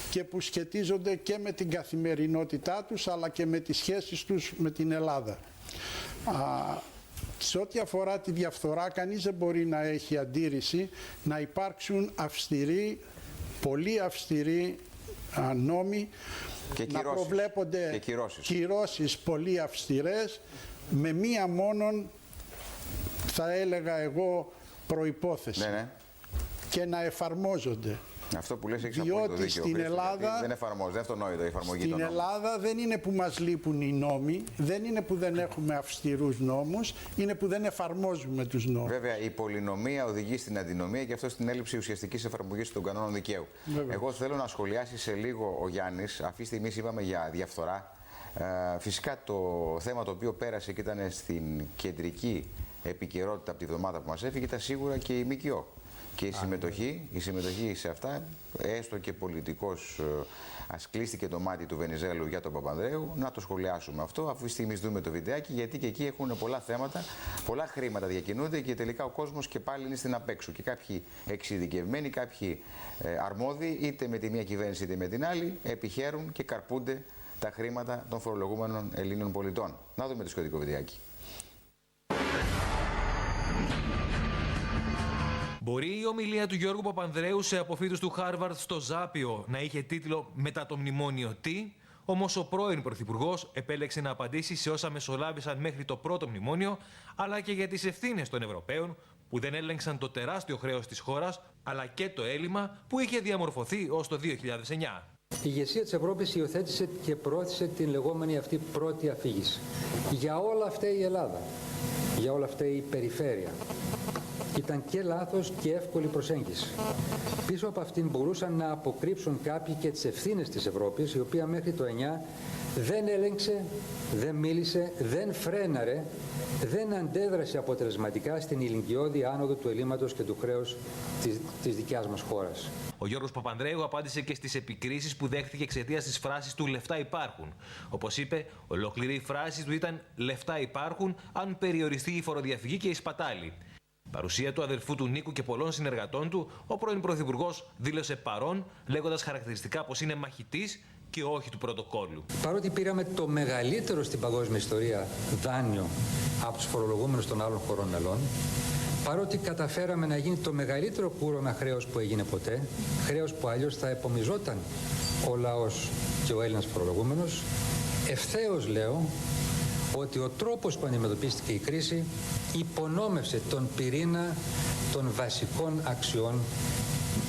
και που σχετίζονται και με την καθημερινότητά τους, αλλά και με τις σχέσεις τους με την Ελλάδα. Σε ό,τι αφορά τη διαφθορά, κανείς δεν μπορεί να έχει αντίρρηση να υπάρξουν αυστηροί, πολύ αυστηροί νόμοι, και να προβλέπονται κυρώσεις πολύ αυστηρές, με μία μόνον, θα έλεγα εγώ, προϋπόθεση και να εφαρμόζονται. Αυτό που λες έχει απόλυτο δίκιο. Στην Ελλάδα, δεν εφαρμόζεται, αυτονόητο η εφαρμογή των νόμων. Στην Ελλάδα δεν είναι που μας λείπουν οι νόμοι, δεν είναι που δεν έχουμε αυστηρούς νόμους, είναι που δεν εφαρμόζουμε τους νόμους. Βέβαια, η πολυνομία οδηγεί στην αντινομία και αυτό στην έλλειψη ουσιαστικής εφαρμογής των κανόνων δικαίου. Εγώ θέλω να σχολιάσει σε λίγο ο Γιάννης. Αυτή τη στιγμή είπαμε για διαφθορά. Φυσικά το θέμα το οποίο πέρασε και ήταν στην κεντρική επικαιρότητα από τη βδομάδα που μας έφυγε ήταν σίγουρα και η ΜΚΟ. Και η συμμετοχή σε αυτά, έστω και πολιτικός, ας κλείστηκε το μάτι του Βενιζέλου για τον Παπανδρέου, να το σχολιάσουμε αυτό, αφού στιγμή δούμε το βιντεάκι, γιατί και εκεί έχουν πολλά θέματα, πολλά χρήματα διακινούνται και τελικά ο κόσμος και πάλι είναι στην απέξω. Και κάποιοι εξειδικευμένοι, κάποιοι αρμόδιοι, είτε με τη μία κυβέρνηση είτε με την άλλη, επιχαίρουν και καρπούνται τα χρήματα των φορολογούμενων Ελλήνων πολιτών. Να δούμε το σχετικό βιντεάκι. Μπορεί η ομιλία του Γιώργου Παπανδρέου σε αποφύτους του Χάρβαρντ στο Ζάπιο να είχε τίτλο «Μετά το μνημόνιο τι», όμως ο πρώην Πρωθυπουργός επέλεξε να απαντήσει σε όσα μεσολάβησαν μέχρι το πρώτο μνημόνιο, αλλά και για τις ευθύνες των Ευρωπαίων που δεν έλεγξαν το τεράστιο χρέος της χώρας, αλλά και το έλλειμμα που είχε διαμορφωθεί ως το 2009. Η ηγεσία της Ευρώπης υιοθέτησε και προώθησε την λεγόμενη αυτή πρώτη αφήγηση. Για όλα αυτά η Ελλάδα, για όλα αυτά η περιφέρεια. Ήταν και λάθος και εύκολη προσέγγιση. Πίσω από αυτήν μπορούσαν να αποκρύψουν κάποιοι και τις ευθύνες της Ευρώπης, η οποία μέχρι το 9 δεν έλεγξε, δεν μίλησε, δεν φρέναρε, δεν αντέδρασε αποτελεσματικά στην ηλικιώδη άνοδο του ελλείμματος και του χρέους της δικιάς μας χώρας. Ο Γιώργος Παπανδρέου απάντησε και στις επικρίσεις που δέχτηκε εξαιτίας της φράσης του «λεφτά υπάρχουν». Όπως είπε, ολόκληρη η φράση του ήταν «λεφτά υπάρχουν» αν περιοριστεί η φοροδιαφυγή και η σπατάλη. Παρουσία του αδερφού του Νίκου και πολλών συνεργατών του, ο πρώην Πρωθυπουργός δήλωσε παρόν, λέγοντας χαρακτηριστικά πως είναι μαχητής και όχι του πρωτοκόλλου. Παρότι πήραμε το μεγαλύτερο στην παγκόσμια ιστορία δάνειο από τους φορολογούμενους των άλλων χωρών μελών, παρότι καταφέραμε να γίνει το μεγαλύτερο κούρωνα χρέος που έγινε ποτέ, χρέος που αλλιώς θα επομιζόταν ο λαός και ο Έλληνας φορολογούμενος, ευθέως λέω ότι ο τρόπος που αντιμετωπίστηκε η κρίση υπονόμευσε τον πυρήνα των βασικών αξιών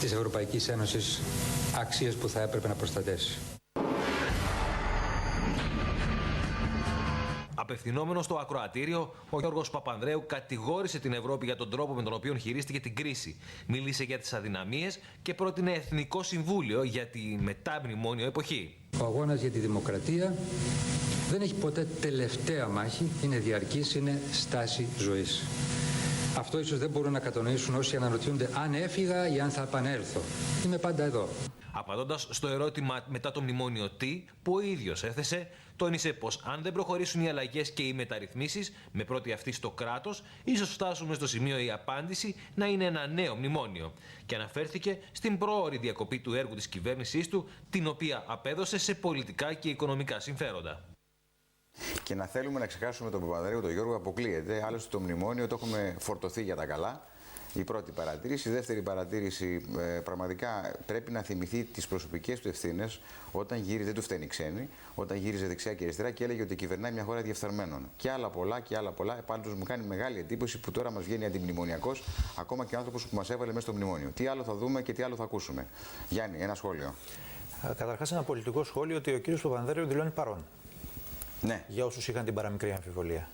της Ευρωπαϊκής Ένωσης, αξίες που θα έπρεπε να προστατεύσει. Απευθυνόμενος στο ακροατήριο, ο Γιώργος Παπανδρέου κατηγόρησε την Ευρώπη για τον τρόπο με τον οποίο χειρίστηκε την κρίση. Μίλησε για τις αδυναμίες και πρότεινε Εθνικό Συμβούλιο για τη μεταμνημόνιο εποχή. Ο αγώνας για τη δημοκρατία δεν έχει ποτέ τελευταία μάχη, είναι διαρκής, είναι στάση ζωής. Αυτό ίσως δεν μπορούν να κατανοήσουν όσοι αναρωτιούνται αν έφυγα ή αν θα επανέλθω. Είμαι πάντα εδώ. Απαντώντας στο ερώτημα μετά το μνημόνιο τι, που ο ίδιος έθεσε, τόνισε πως αν δεν προχωρήσουν οι αλλαγές και οι μεταρρυθμίσεις, με πρώτη αυτή στο κράτος, ίσως φτάσουμε στο σημείο η απάντηση να είναι ένα νέο μνημόνιο. Και αναφέρθηκε στην πρόωρη διακοπή του έργου της κυβέρνησής του, την οποία απέδωσε σε πολιτικά και οικονομικά συμφέροντα. Και να θέλουμε να ξεχάσουμε τον Παπανδρέου, τον Γιώργο, αποκλείεται. Άλλωστε το μνημόνιο το έχουμε φορτωθεί για τα καλά. Η πρώτη παρατήρηση. Η δεύτερη παρατήρηση, πραγματικά πρέπει να θυμηθεί τις προσωπικές του ευθύνες όταν γύριζε, δεν του φταίνει ξένοι, όταν γύριζε δεξιά και αριστερά και έλεγε ότι κυβερνάει μια χώρα διαφθαρμένων. Και άλλα πολλά και άλλα πολλά. Πάντως μου κάνει μεγάλη εντύπωση που τώρα μας βγαίνει αντιμνημονιακός, ακόμα και ο άνθρωπος που μας έβαλε μέσα στο μνημόνιο. Τι άλλο θα δούμε και τι άλλο θα ακούσουμε. Γιάννη, ένα σχόλιο. Καταρχάς, ένα πολιτικό σχόλιο ότι ο κύριος Παπανδρέου δηλώνει παρόν. Ναι. Για όσους είχαν την παραμικρή αμφιβολία.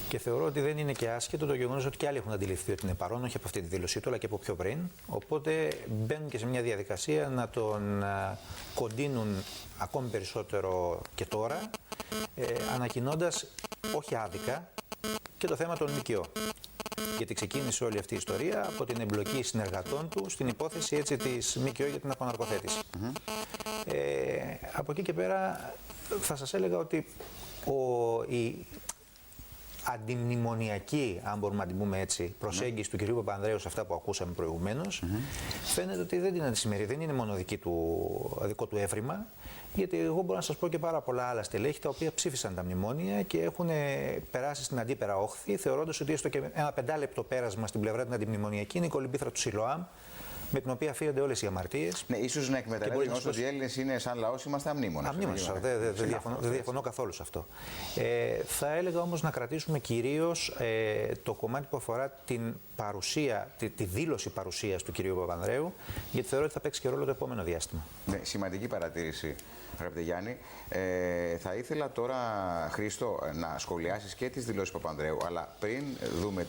Και θεωρώ ότι δεν είναι και άσχετο το γεγονός ότι και άλλοι έχουν αντιληφθεί ότι είναι παρόν, όχι από αυτή τη δήλωσή του, αλλά και από πιο πριν. Οπότε μπαίνουν και σε μια διαδικασία να τον κοντίνουν ακόμη περισσότερο και τώρα, ανακοινώντας όχι άδικα και το θέμα των ΜΚΟ. Γιατί ξεκίνησε όλη αυτή η ιστορία από την εμπλοκή συνεργατών του στην υπόθεση έτσι, της ΜΚΟ για την αποναρκοθέτηση. Από εκεί και πέρα θα σας έλεγα ότι η αντιμνημονιακή, αν μπορούμε να την πούμε έτσι, προσέγγιση του κ. Παπανδρέου σε αυτά που ακούσαμε προηγουμένως, φαίνεται ότι δεν είναι αντισημερή, δεν είναι μόνο δικό του έβριμα, γιατί εγώ μπορώ να σας πω και πάρα πολλά άλλα στελέχη τα οποία ψήφισαν τα μνημόνια και έχουν περάσει στην αντίπερα όχθη, θεωρώντας ότι έστω και ένα 5 λεπτό πέρασμα στην πλευρά την αντιμνημονιακή είναι η κολυμπήθρα του Σιλοάμ, με την οποία φύγονται όλες οι αμαρτίες. Ναι, ίσως να εκμεταλλεύει ότι οι Έλληνες είναι σαν λαός, είμαστε αμνήμονες. Αμνήμονες, δεν διαφωνώ καθόλου σε αυτό. Θα έλεγα όμως να κρατήσουμε κυρίως το κομμάτι που αφορά την παρουσία, τη δήλωση παρουσίας του κυρίου Παπανδρέου, γιατί θεωρώ ότι θα παίξει και ρόλο το επόμενο διάστημα. Ναι, σημαντική παρατήρηση, αγαπητέ Γιάννη. Θα ήθελα τώρα, Χρήστο, να σχολιάσεις και τις δηλώσεις Παπανδρέου, αλλά πριν δούμε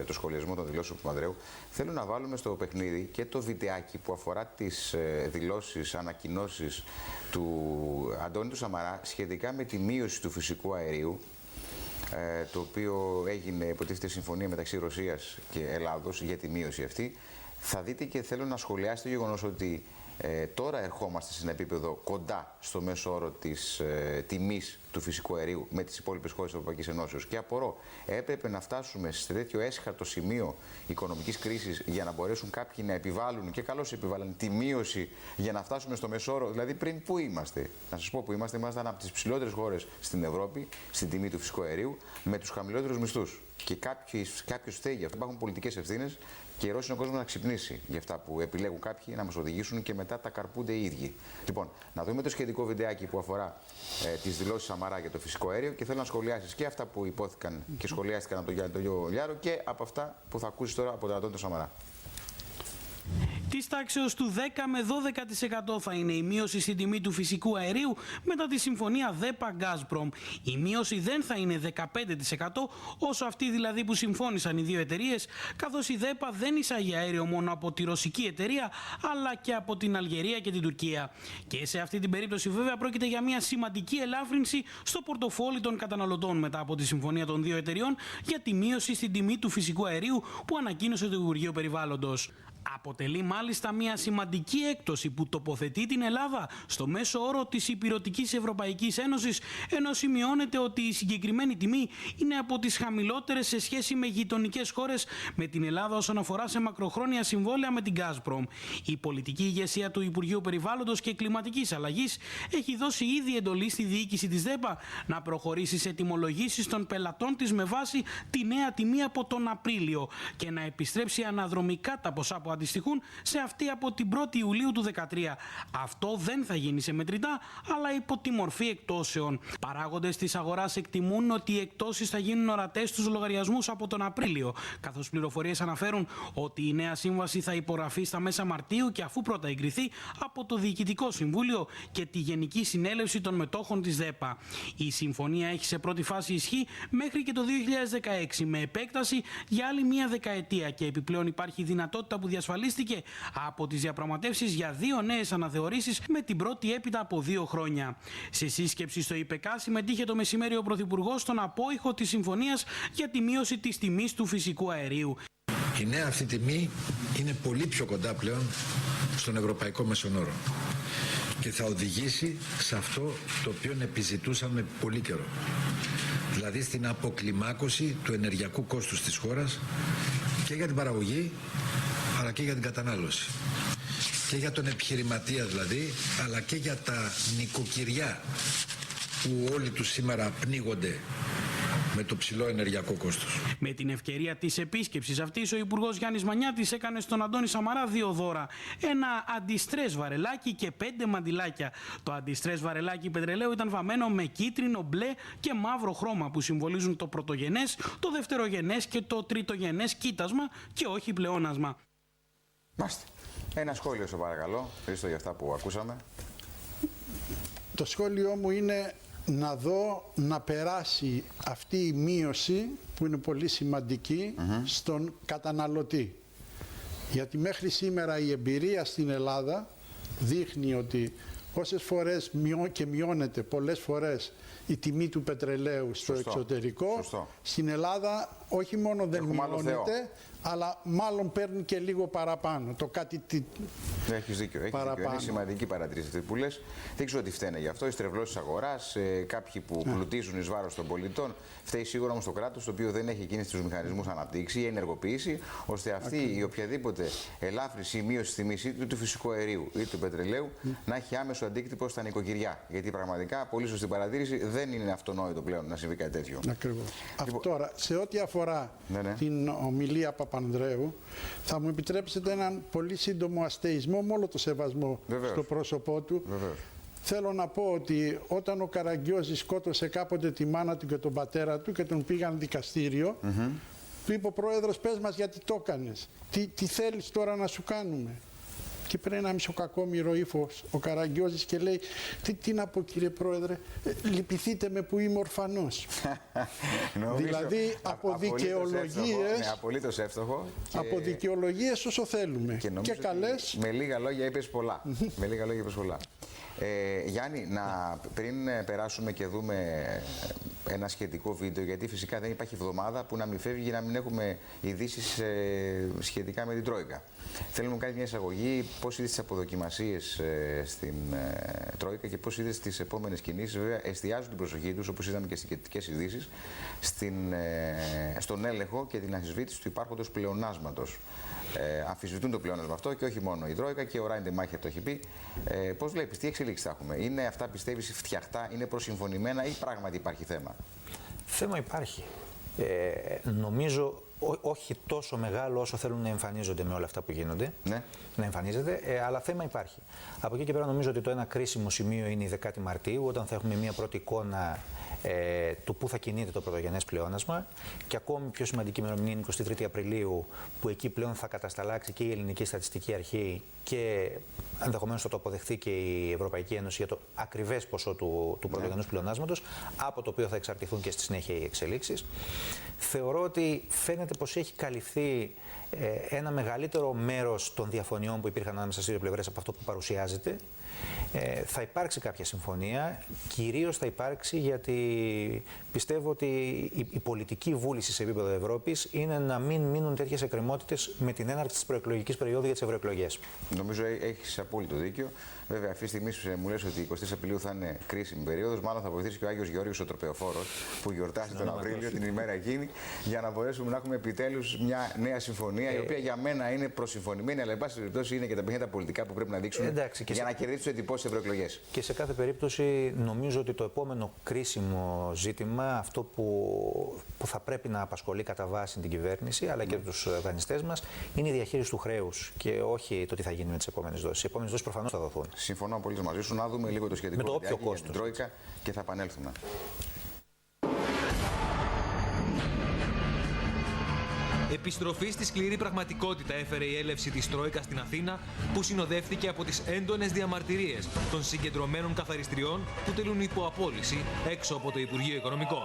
το σχολιασμό των δηλώσεων του Παπανδρέου, θέλω να βάλουμε στο παιχνίδι και το βιντεάκι που αφορά τις δηλώσεις, ανακοινώσεις του Αντώνη του Σαμαρά σχετικά με τη μείωση του φυσικού αερίου, το οποίο έγινε υποτίθεται συμφωνία μεταξύ Ρωσίας και Ελλάδος για τη μείωση αυτή. Θα δείτε και θέλω να σχολιάσετε το γεγονός ότι τώρα ερχόμαστε σε ένα επίπεδο κοντά στο μέσο όρο της τιμής του φυσικού αερίου με τις υπόλοιπες χώρες της Ευρωπαϊκής Ενώσεως. Και απορώ, έπρεπε να φτάσουμε σε τέτοιο έσχατο σημείο οικονομικής κρίσης για να μπορέσουν κάποιοι να επιβάλλουν, και καλώς επιβάλλαν, τη μείωση για να φτάσουμε στο μέσο όρο. Δηλαδή, πριν πού είμαστε? Να σας πω που είμαστε. Ήμασταν από τις ψηλότερες χώρες στην Ευρώπη στην τιμή του φυσικού αερίου με τους χαμηλότερους μισθούς. Και κάποιος φταίει γι' αυτό. Υπάρχουν πολιτικές ευθύνες. Και καιρός είναι ο κόσμος να ξυπνήσει για αυτά που επιλέγουν κάποιοι να μας οδηγήσουν και μετά τα καρπούνται οι ίδιοι. Λοιπόν, να δούμε το σχετικό βιντεάκι που αφορά τις δηλώσεις Σαμαρά για το φυσικό αέριο και θέλω να σχολιάσεις και αυτά που υπόθηκαν και σχολιάστηκαν από τον Γιάννη τον Λιάρο και από αυτά που θα ακούσεις τώρα από τον Αντώνη τον Σαμαρά. Της τάξεως του 10 με 12% θα είναι η μείωση στην τιμή του φυσικού αερίου μετά τη συμφωνία ΔΕΠΑ-Gazprom. Η μείωση δεν θα είναι 15%, όσο αυτή δηλαδή που συμφώνησαν οι δύο εταιρείες, καθώς η ΔΕΠΑ δεν εισάγει αέριο μόνο από τη ρωσική εταιρεία, αλλά και από την Αλγερία και την Τουρκία. Και σε αυτή την περίπτωση βέβαια πρόκειται για μια σημαντική ελάφρυνση στο πορτοφόλι των καταναλωτών μετά από τη συμφωνία των δύο εταιριών για τη μείωση στην τιμή του φυσικού αερίου που ανακοίνωσε το Υπουργείο Περιβάλλοντος. Αποτελεί μάλιστα μια σημαντική έκπτωση που τοποθετεί την Ελλάδα στο μέσο όρο της Ηπειρωτικής Ευρωπαϊκής Ένωσης, ενώ σημειώνεται ότι η συγκεκριμένη τιμή είναι από τις χαμηλότερες σε σχέση με γειτονικές χώρες με την Ελλάδα όσον αφορά σε μακροχρόνια συμβόλαια με την Gazprom. Η πολιτική ηγεσία του Υπουργείου Περιβάλλοντος και Κλιματικής Αλλαγής έχει δώσει ήδη εντολή στη διοίκηση της ΔΕΠΑ να προχωρήσει σε τιμολογήσεις των πελατών της με βάση τη νέα τιμή από τον Απρίλιο και να επιστρέψει αναδρομικά τα ποσά που αντιστοιχούν σε αυτή από την 1η Ιουλίου του 2013. Αυτό δεν θα γίνει σε μετρητά, αλλά υπό τη μορφή εκτόσεων. Παράγοντες της αγοράς εκτιμούν ότι οι εκτόσεις θα γίνουν ορατές στους λογαριασμούς από τον Απρίλιο, καθώς πληροφορίες αναφέρουν ότι η νέα σύμβαση θα υπογραφεί στα μέσα Μαρτίου και αφού πρώτα εγκριθεί από το Διοικητικό Συμβούλιο και τη Γενική Συνέλευση των Μετόχων της ΔΕΠΑ. Η συμφωνία έχει σε πρώτη φάση ισχύ μέχρι και το 2016, με επέκταση για άλλη μία δεκαετία και επιπλέον υπάρχει δυνατότητα που διασφαλίστηκε από τις διαπραγματεύσεις για 2 νέες αναθεωρήσεις με την πρώτη έπειτα από 2 χρόνια. Σε σύσκεψη στο ΙΠΕΚΑ συμμετείχε το μεσημέρι ο Πρωθυπουργός στον απόϊχο της συμφωνίας για τη μείωση της τιμής του φυσικού αερίου. Η νέα αυτή τιμή είναι πολύ πιο κοντά πλέον στον ευρωπαϊκό μεσονόρο και θα οδηγήσει σε αυτό το οποίο επιζητούσαμε πολύ καιρό. Δηλαδή στην αποκλιμάκωση του ενεργειακού κόστους της χώρας και για την παραγωγή αλλά και για την κατανάλωση. Και για τον επιχειρηματία δηλαδή, αλλά και για τα νοικοκυριά που όλοι τους σήμερα πνίγονται με το ψηλό ενεργειακό κόστος. Με την ευκαιρία της επίσκεψης αυτής, ο Υπουργός Γιάννης Μανιάτης έκανε στον Αντώνη Σαμαρά 2 δώρα. Ένα αντιστρες βαρελάκι και 5 μαντιλάκια. Το αντιστρες βαρελάκι πετρελαίου ήταν βαμμένο με κίτρινο, μπλε και μαύρο χρώμα που συμβολίζουν το πρωτογενές, το δευτερογενές και το τριτογενές κοίτασμα και όχι πλεόνασμα. Μάστε. Ένα σχόλιο σε παρακαλώ, Χρήστο, για αυτά που ακούσαμε. Το σχόλιο μου είναι να δω να περάσει αυτή η μείωση που είναι πολύ σημαντική στον καταναλωτή. Γιατί μέχρι σήμερα η εμπειρία στην Ελλάδα δείχνει ότι όσες φορές μειώνεται πολλές φορές η τιμή του πετρελαίου στο εξωτερικό, στην Ελλάδα όχι μόνο δεν μειώνεται, αλλά μάλλον παίρνει και λίγο παραπάνω. Το κάτι έχεις δίκιο. Είναι σημαντική παρατήρηση αυτή που λες. Δεν ξέρω τι φταίνε γι' αυτό. Οι στρεβλώσεις αγοράς, κάποιοι που πλουτίζουν εις βάρος των πολιτών. Φταίει σίγουρα όμως το κράτος, το οποίο δεν έχει εκείνους τους μηχανισμούς αναπτύξει ή ενεργοποιήσει, ώστε αυτή η οποιαδήποτε ελάφρυνση ή μείωση της τιμής είτε του φυσικού αερίου είτε του πετρελαίου να έχει άμεσο αντίκτυπο στα νοικοκυριά. Γιατί πραγματικά, πολύ σωστή παρατήρηση, δεν είναι αυτονόητο πλέον να συμβεί κάτι τέτοιο. Ακριβώς. Τώρα, σε ό,τι αφορά την ομιλία Παπανδρέου, θα μου επιτρέψετε έναν πολύ σύντομο αστεϊσμό με όλο το σεβασμό στο πρόσωπό του. Θέλω να πω ότι όταν ο Καραγκιόζης σκότωσε κάποτε τη μάνα του και τον πατέρα του και τον πήγαν δικαστήριο, του είπε ο πρόεδρος, πες μας γιατί το έκανες, τι θέλεις τώρα να σου κάνουμε. Και πριν ένα μισοκακόμοιρο ύφος ο Καραγκιόζης και λέει, τι να πω κύριε πρόεδρε, λυπηθείτε με που είμαι ορφανός. Δηλαδή από δικαιολογίες, απολύτως εύστοχο. Από δικαιολογίες όσο θέλουμε. Και καλές. Με λίγα λόγια είπες πολλά. Με λίγα λόγια είπες πολλά. Γιάννη, πριν περάσουμε και δούμε ένα σχετικό βίντεο, γιατί φυσικά δεν υπάρχει εβδομάδα που να μην φεύγει να μην έχουμε ειδήσεις σχετικά με την Τρόικα. Θέλουμε να κάνει μια εισαγωγή πώς είδες τις αποδοκιμασίες στην Τρόικα και πώς είδες τις επόμενες κινήσεις. Βέβαια, εστιάζουν την προσοχή τους, όπως είδαμε και στις σχετικές ειδήσεις, στον έλεγχο και την αμφισβήτηση του υπάρχοντος πλεονάσματος. Αμφισβητούν το πλεόνασμα αυτό και όχι μόνο η Τρόικα, και ο Ράιντε Μάχερ το έχει πει. Πώς βλέπεις, τι εξελίξεις θα έχουμε, είναι αυτά πιστεύεις φτιαχτά, είναι προσυμφωνημένα ή πράγματι υπάρχει θέμα? Θέμα υπάρχει. Νομίζω όχι τόσο μεγάλο όσο θέλουν να εμφανίζονται με όλα αυτά που γίνονται. Ναι. Να εμφανίζεται, αλλά θέμα υπάρχει. Από εκεί και πέρα νομίζω ότι το ένα κρίσιμο σημείο είναι η 10η Μαρτίου, όταν θα έχουμε μια πρώτη εικόνα του πού θα κινείται το πρωτογενές πλεόνασμα και ακόμη πιο σημαντική ημερομηνία είναι 23 Απριλίου, που εκεί πλέον θα κατασταλάξει και η Ελληνική Στατιστική Αρχή και ενδεχομένως θα το αποδεχθεί και η Ευρωπαϊκή Ένωση για το ακριβές ποσό του πρωτογενούς πλεονάσματος, από το οποίο θα εξαρτηθούν και στη συνέχεια οι εξελίξεις. Θεωρώ ότι φαίνεται πως έχει καλυφθεί ένα μεγαλύτερο μέρος των διαφωνιών που υπήρχαν ανάμεσα στις δύο πλευρές από αυτό που παρουσιάζεται. Θα υπάρξει κάποια συμφωνία, κυρίως θα υπάρξει γιατί πιστεύω ότι η πολιτική βούληση σε επίπεδο Ευρώπης είναι να μην μείνουν τέτοιες εκκρεμότητες με την έναρξη της προεκλογικής περίοδου για τις ευρωεκλογές. Νομίζω έχεις απόλυτο δίκιο. Βέβαια, αυτή τη στιγμή μου λες ότι 23 Απριλίου θα είναι κρίσιμη περίοδος. Μάλλον θα βοηθήσει και ο Άγιος Γεώργιος ο Τροπεοφόρος που γιορτάζει τον Απρίλιο, την ημέρα εκείνη, για να μπορέσουμε να έχουμε επιτέλους μια νέα συμφωνία, η οποία για μένα είναι προσυμφωνημένη, αλλά εν πάση περιπτώσει είναι και τα παιχνίδια πολιτικά που πρέπει να δείξουν για να κερδίσουν εντυπώσεις ευρωεκλογές. Και σε κάθε περίπτωση, νομίζω ότι το επόμενο κρίσιμο ζήτημα, αυτό που θα πρέπει να απασχολεί κατά βάση την κυβέρνηση αλλά και τους δανειστές μας, είναι η διαχείριση του χρέους και όχι το τι θα γίνει με τις επόμενες δόσεις. Οι επόμενες δόσεις προφανώς θα δοθούν. Συμφωνώ πολύ μαζί σου. Να δούμε λίγο το σχετικό με το όποιο για την Τρόικα και θα επανέλθουμε. Επιστροφή στη σκληρή πραγματικότητα έφερε η έλευση της Τρόικας στην Αθήνα, που συνοδεύτηκε από τις έντονες διαμαρτυρίες των συγκεντρωμένων καθαριστριών που τελούν υπό απόλυση έξω από το Υπουργείο Οικονομικών.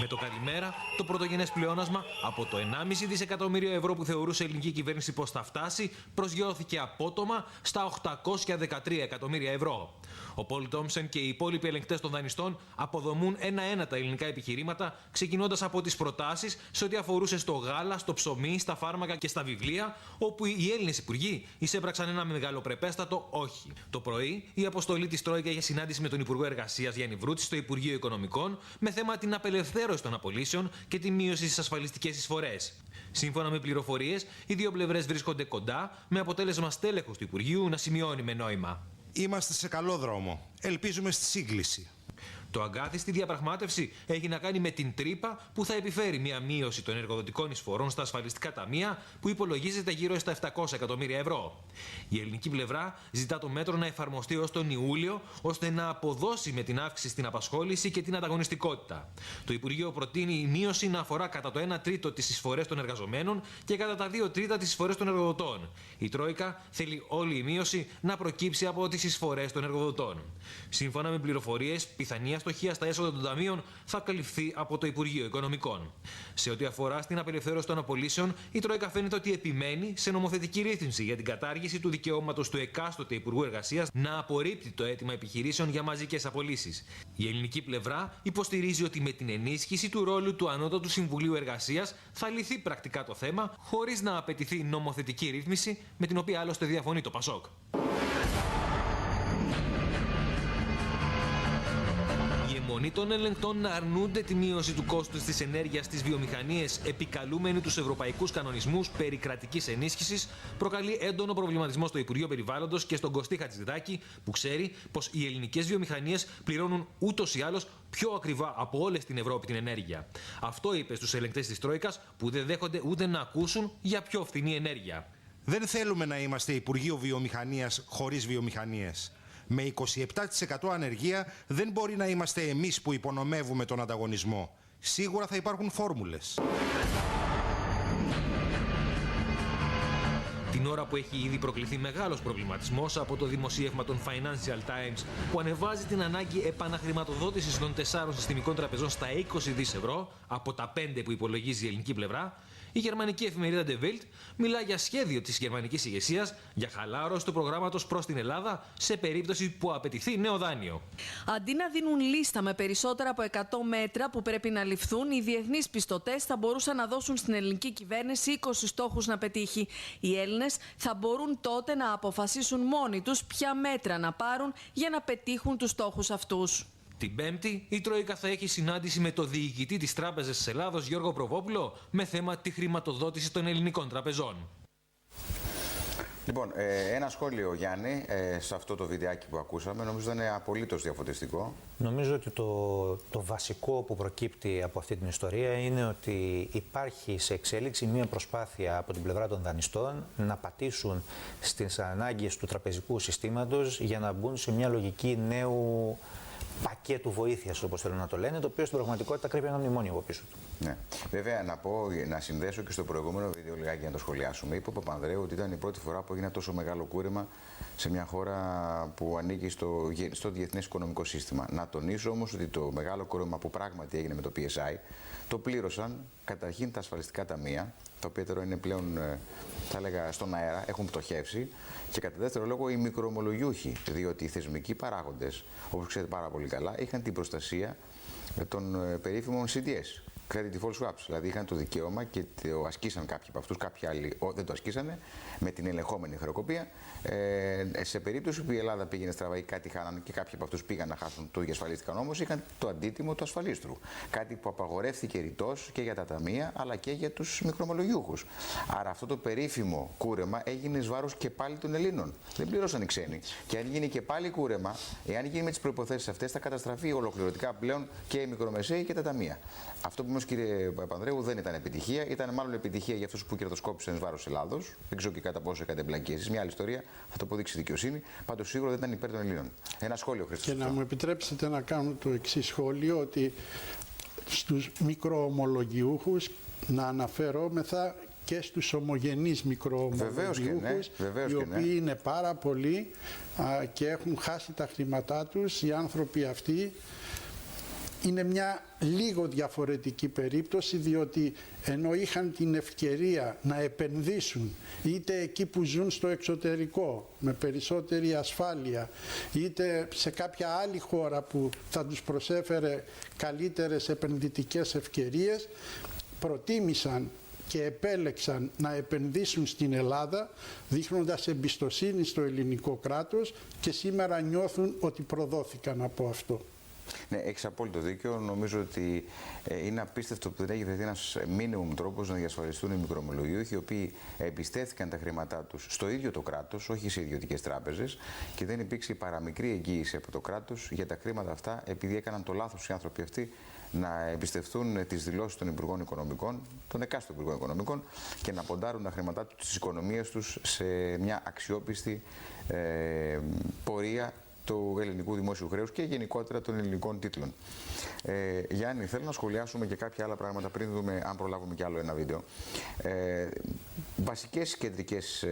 Με το καλημέρα, το πρωτογενές πλεόνασμα από το 1,5 δισεκατομμύριο ευρώ που θεωρούσε η ελληνική κυβέρνηση πως θα φτάσει, προσγειώθηκε απότομα στα 813 εκατομμύρια ευρώ. Ο Πολ Τόμψεν και οι υπόλοιποι ελεγκτές των δανειστών αποδομούν ένα-ένα τα ελληνικά επιχειρήματα, ξεκινώντας από τις προτάσεις σε ό,τι αφορούσε στο γάλα, στο ψωμί, στα φάρμακα και στα βιβλία, όπου οι Έλληνες υπουργοί εισέπραξαν ένα μεγαλοπρεπέστατο όχι. Το πρωί, η αποστολή της Τρόικα είχε συνάντηση με τον Υπουργό Εργασίας Γιάννη Βρούτση στο Υπουργείο Οικονομικών με θέμα την απελευθέρωση των απολύσεων και τη μείωση στις ασφαλιστικές εισφορές. Σύμφωνα με πληροφορίες, οι δύο πλευρές βρίσκονται κοντά, με αποτέλεσμα στέλεχος του Υπουργείου να σημειώνει με νόημα. Είμαστε σε καλό δρόμο. Ελπίζουμε στη σύγκληση. Το αγκάθι στη διαπραγμάτευση έχει να κάνει με την τρύπα που θα επιφέρει μια μείωση των εργοδοτικών εισφορών στα ασφαλιστικά ταμεία που υπολογίζεται γύρω στα 700 εκατομμύρια ευρώ. Η ελληνική πλευρά ζητά το μέτρο να εφαρμοστεί ως τον Ιούλιο, ώστε να αποδώσει με την αύξηση στην απασχόληση και την ανταγωνιστικότητα. Το Υπουργείο προτείνει η μείωση να αφορά κατά το 1 τρίτο τις εισφορές των εργαζομένων και κατά τα 2 τρίτα τις εισφορές των εργοδοτών. Η Τρόικα θέλει όλη η μείωση να προκύψει από τις εισφορές των εργοδοτών. Σύμφωνα με πληροφορίες, πιθανή αστοχία στα έσοδα των ταμείων θα καλυφθεί από το Υπουργείο Οικονομικών. Σε ό,τι αφορά στην απελευθέρωση των απολύσεων, η Τρόικα φαίνεται ότι επιμένει σε νομοθετική ρύθμιση για την κατάργηση του δικαιώματος του εκάστοτε Υπουργού Εργασίας να απορρίπτει το αίτημα επιχειρήσεων για μαζικές απολύσεις. Η ελληνική πλευρά υποστηρίζει ότι με την ενίσχυση του ρόλου του Ανώτατου Συμβουλίου Εργασίας θα λυθεί πρακτικά το θέμα, χωρίς να απαιτηθεί νομοθετική ρύθμιση, με την οποία άλλωστε διαφωνεί το ΠΑΣΟΚ. Η αιμονή των ελεγκτών να αρνούνται τη μείωση του κόστους της ενέργειας στις βιομηχανίες, επικαλούμενοι τους ευρωπαϊκούς κανονισμούς περί κρατικής ενίσχυσης, προκαλεί έντονο προβληματισμό στο Υπουργείο Περιβάλλοντος και στον Κωστή Χατζηδάκη, που ξέρει πως οι ελληνικές βιομηχανίες πληρώνουν ούτως ή άλλως πιο ακριβά από όλες στην Ευρώπη την ενέργεια. Αυτό είπε στους ελεγκτές της Τρόικας, που δεν δέχονται ούτε να ακούσουν για πιο φθηνή ενέργεια. Δεν θέλουμε να είμαστε Υπουργείο Βιομηχανίας χωρίς βιομηχανίες. Με 27% ανεργία δεν μπορεί να είμαστε εμείς που υπονομεύουμε τον ανταγωνισμό. Σίγουρα θα υπάρχουν φόρμουλες. Την ώρα που έχει ήδη προκληθεί μεγάλος προβληματισμός από το δημοσίευμα των Financial Times, που ανεβάζει την ανάγκη επαναχρηματοδότησης των 4 συστημικών τραπεζών στα 20 δις ευρώ από τα 5 που υπολογίζει η ελληνική πλευρά, η γερμανική εφημερίδα De Welt μιλά για σχέδιο της γερμανικής ηγεσίας για χαλάρωση του προγράμματος προς την Ελλάδα σε περίπτωση που απαιτηθεί νέο δάνειο. Αντί να δίνουν λίστα με περισσότερα από 100 μέτρα που πρέπει να ληφθούν, οι διεθνείς πιστωτές θα μπορούσαν να δώσουν στην ελληνική κυβέρνηση 20 στόχους να πετύχει. Οι Έλληνες θα μπορούν τότε να αποφασίσουν μόνοι τους ποια μέτρα να πάρουν για να πετύχουν τους στόχους αυτούς. Την Πέμπτη, η Τρόικα θα έχει συνάντηση με το διοικητή της Τράπεζας της Ελλάδος, Γιώργο Προβόπουλο, με θέμα τη χρηματοδότηση των ελληνικών τραπεζών. Λοιπόν, ένα σχόλιο, Γιάννη, σε αυτό το βιντεάκι που ακούσαμε, νομίζω είναι απολύτως διαφωτιστικό. Νομίζω ότι το βασικό που προκύπτει από αυτή την ιστορία είναι ότι υπάρχει σε εξέλιξη μια προσπάθεια από την πλευρά των δανειστών να πατήσουν στις ανάγκες του τραπεζικού συστήματος για να μπουν σε μια λογική νέου πακέτου βοήθειας, όπως θέλουν να το λένε, το οποίο στην πραγματικότητα κρύβει ένα μνημόνιο από πίσω του. Ναι. Βέβαια, να συνδέσω και στο προηγούμενο βίντεο λιγάκι για να το σχολιάσουμε. Είπε ο Παπανδρέου ότι ήταν η πρώτη φορά που έγινε τόσο μεγάλο κούρεμα σε μια χώρα που ανήκει στο διεθνές οικονομικό σύστημα. Να τονίσω όμως ότι το μεγάλο κούρεμα που πράγματι έγινε με το PSI το πλήρωσαν καταρχήν τα ασφαλιστικά ταμεία, τα οποία τώρα είναι πλέον, θα έλεγα, στον αέρα, έχουν πτωχεύσει, και κατά δεύτερο λόγο οι μικροομολογιούχοι, διότι οι θεσμικοί παράγοντες, όπως ξέρετε πάρα πολύ καλά, είχαν την προστασία των περίφημων CDS. Credit default swaps, δηλαδή είχαν το δικαίωμα και το ασκήσαν κάποιοι από αυτούς, κάποιοι άλλοι δεν το ασκήσανε, με την ελεγχόμενη χρεοκοπία. Σε περίπτωση που η Ελλάδα πήγαινε στραβά ή κάτι χάνανε και κάποιοι από αυτούς πήγαν να χάσουν, το διασφαλίστηκαν όμως, είχαν το αντίτιμο του ασφαλίστρου. Κάτι που απαγορεύτηκε ρητός και για τα ταμεία αλλά και για τους μικρομολογιούχους. Άρα αυτό το περίφημο κούρεμα έγινε εις βάρος και πάλι των Ελλήνων. Δεν πλήρωσαν οι ξένοι. Και αν γίνει και πάλι κούρεμα, εάν γίνει με τις προϋποθέσεις αυτές, θα καταστραφεί ολοκληρωτικά πλέον και οι μικρομεσαίοι και τα ταμεία. Αυτό που όμως, κύριε Παπανδρέου, δεν ήταν επιτυχία. Ήταν μάλλον επιτυχία για αυτούς που κερδοσκόπησαν εις βάρος Ελλάδος. Δεν ξέρω και κατά πόσο είχατε εμπλακεί εσείς. Μια άλλη ιστορία, θα το αποδείξει η δικαιοσύνη. Πάντως σίγουρα δεν ήταν υπέρ των Ελλήνων. Ένα σχόλιο, Χρήστος. Και να μου επιτρέψετε να κάνω το εξής σχόλιο, ότι στους μικροομολογιούχους να αναφερόμεθα και στους ομογενείς μικροομολογιούχους, οι οποίοι είναι πάρα πολλοί και έχουν χάσει τα χρήματά τους. Οι άνθρωποι αυτοί είναι μια λίγο διαφορετική περίπτωση, διότι ενώ είχαν την ευκαιρία να επενδύσουν είτε εκεί που ζουν στο εξωτερικό με περισσότερη ασφάλεια, είτε σε κάποια άλλη χώρα που θα τους προσέφερε καλύτερες επενδυτικές ευκαιρίες, προτίμησαν και επέλεξαν να επενδύσουν στην Ελλάδα, δείχνοντας εμπιστοσύνη στο ελληνικό κράτος, και σήμερα νιώθουν ότι προδόθηκαν από αυτό. Ναι, έχεις απόλυτο δίκιο. Νομίζω ότι είναι απίστευτο που δεν έχει βρεθεί ένας μίνιμουμ τρόπος να διασφαλιστούν οι μικρομολογιούχοι, οι οποίοι εμπιστεύτηκαν τα χρήματά τους στο ίδιο το κράτος, όχι σε ιδιωτικές τράπεζες, και δεν υπήρξε παραμικρή εγγύηση από το κράτος για τα χρήματα αυτά, επειδή έκαναν το λάθος οι άνθρωποι αυτοί να εμπιστευτούν τις δηλώσεις των Υπουργών Οικονομικών, των εκάστοτε Υπουργών Οικονομικών, και να ποντάρουν τα χρήματά τους, τις οικονομίες τους, σε μια αξιόπιστη πορεία του ελληνικού δημόσιου χρέους και γενικότερα των ελληνικών τίτλων. Γιάννη, θέλω να σχολιάσουμε και κάποια άλλα πράγματα πριν δούμε αν προλάβουμε κι άλλο ένα βίντεο. Βασικές κεντρικές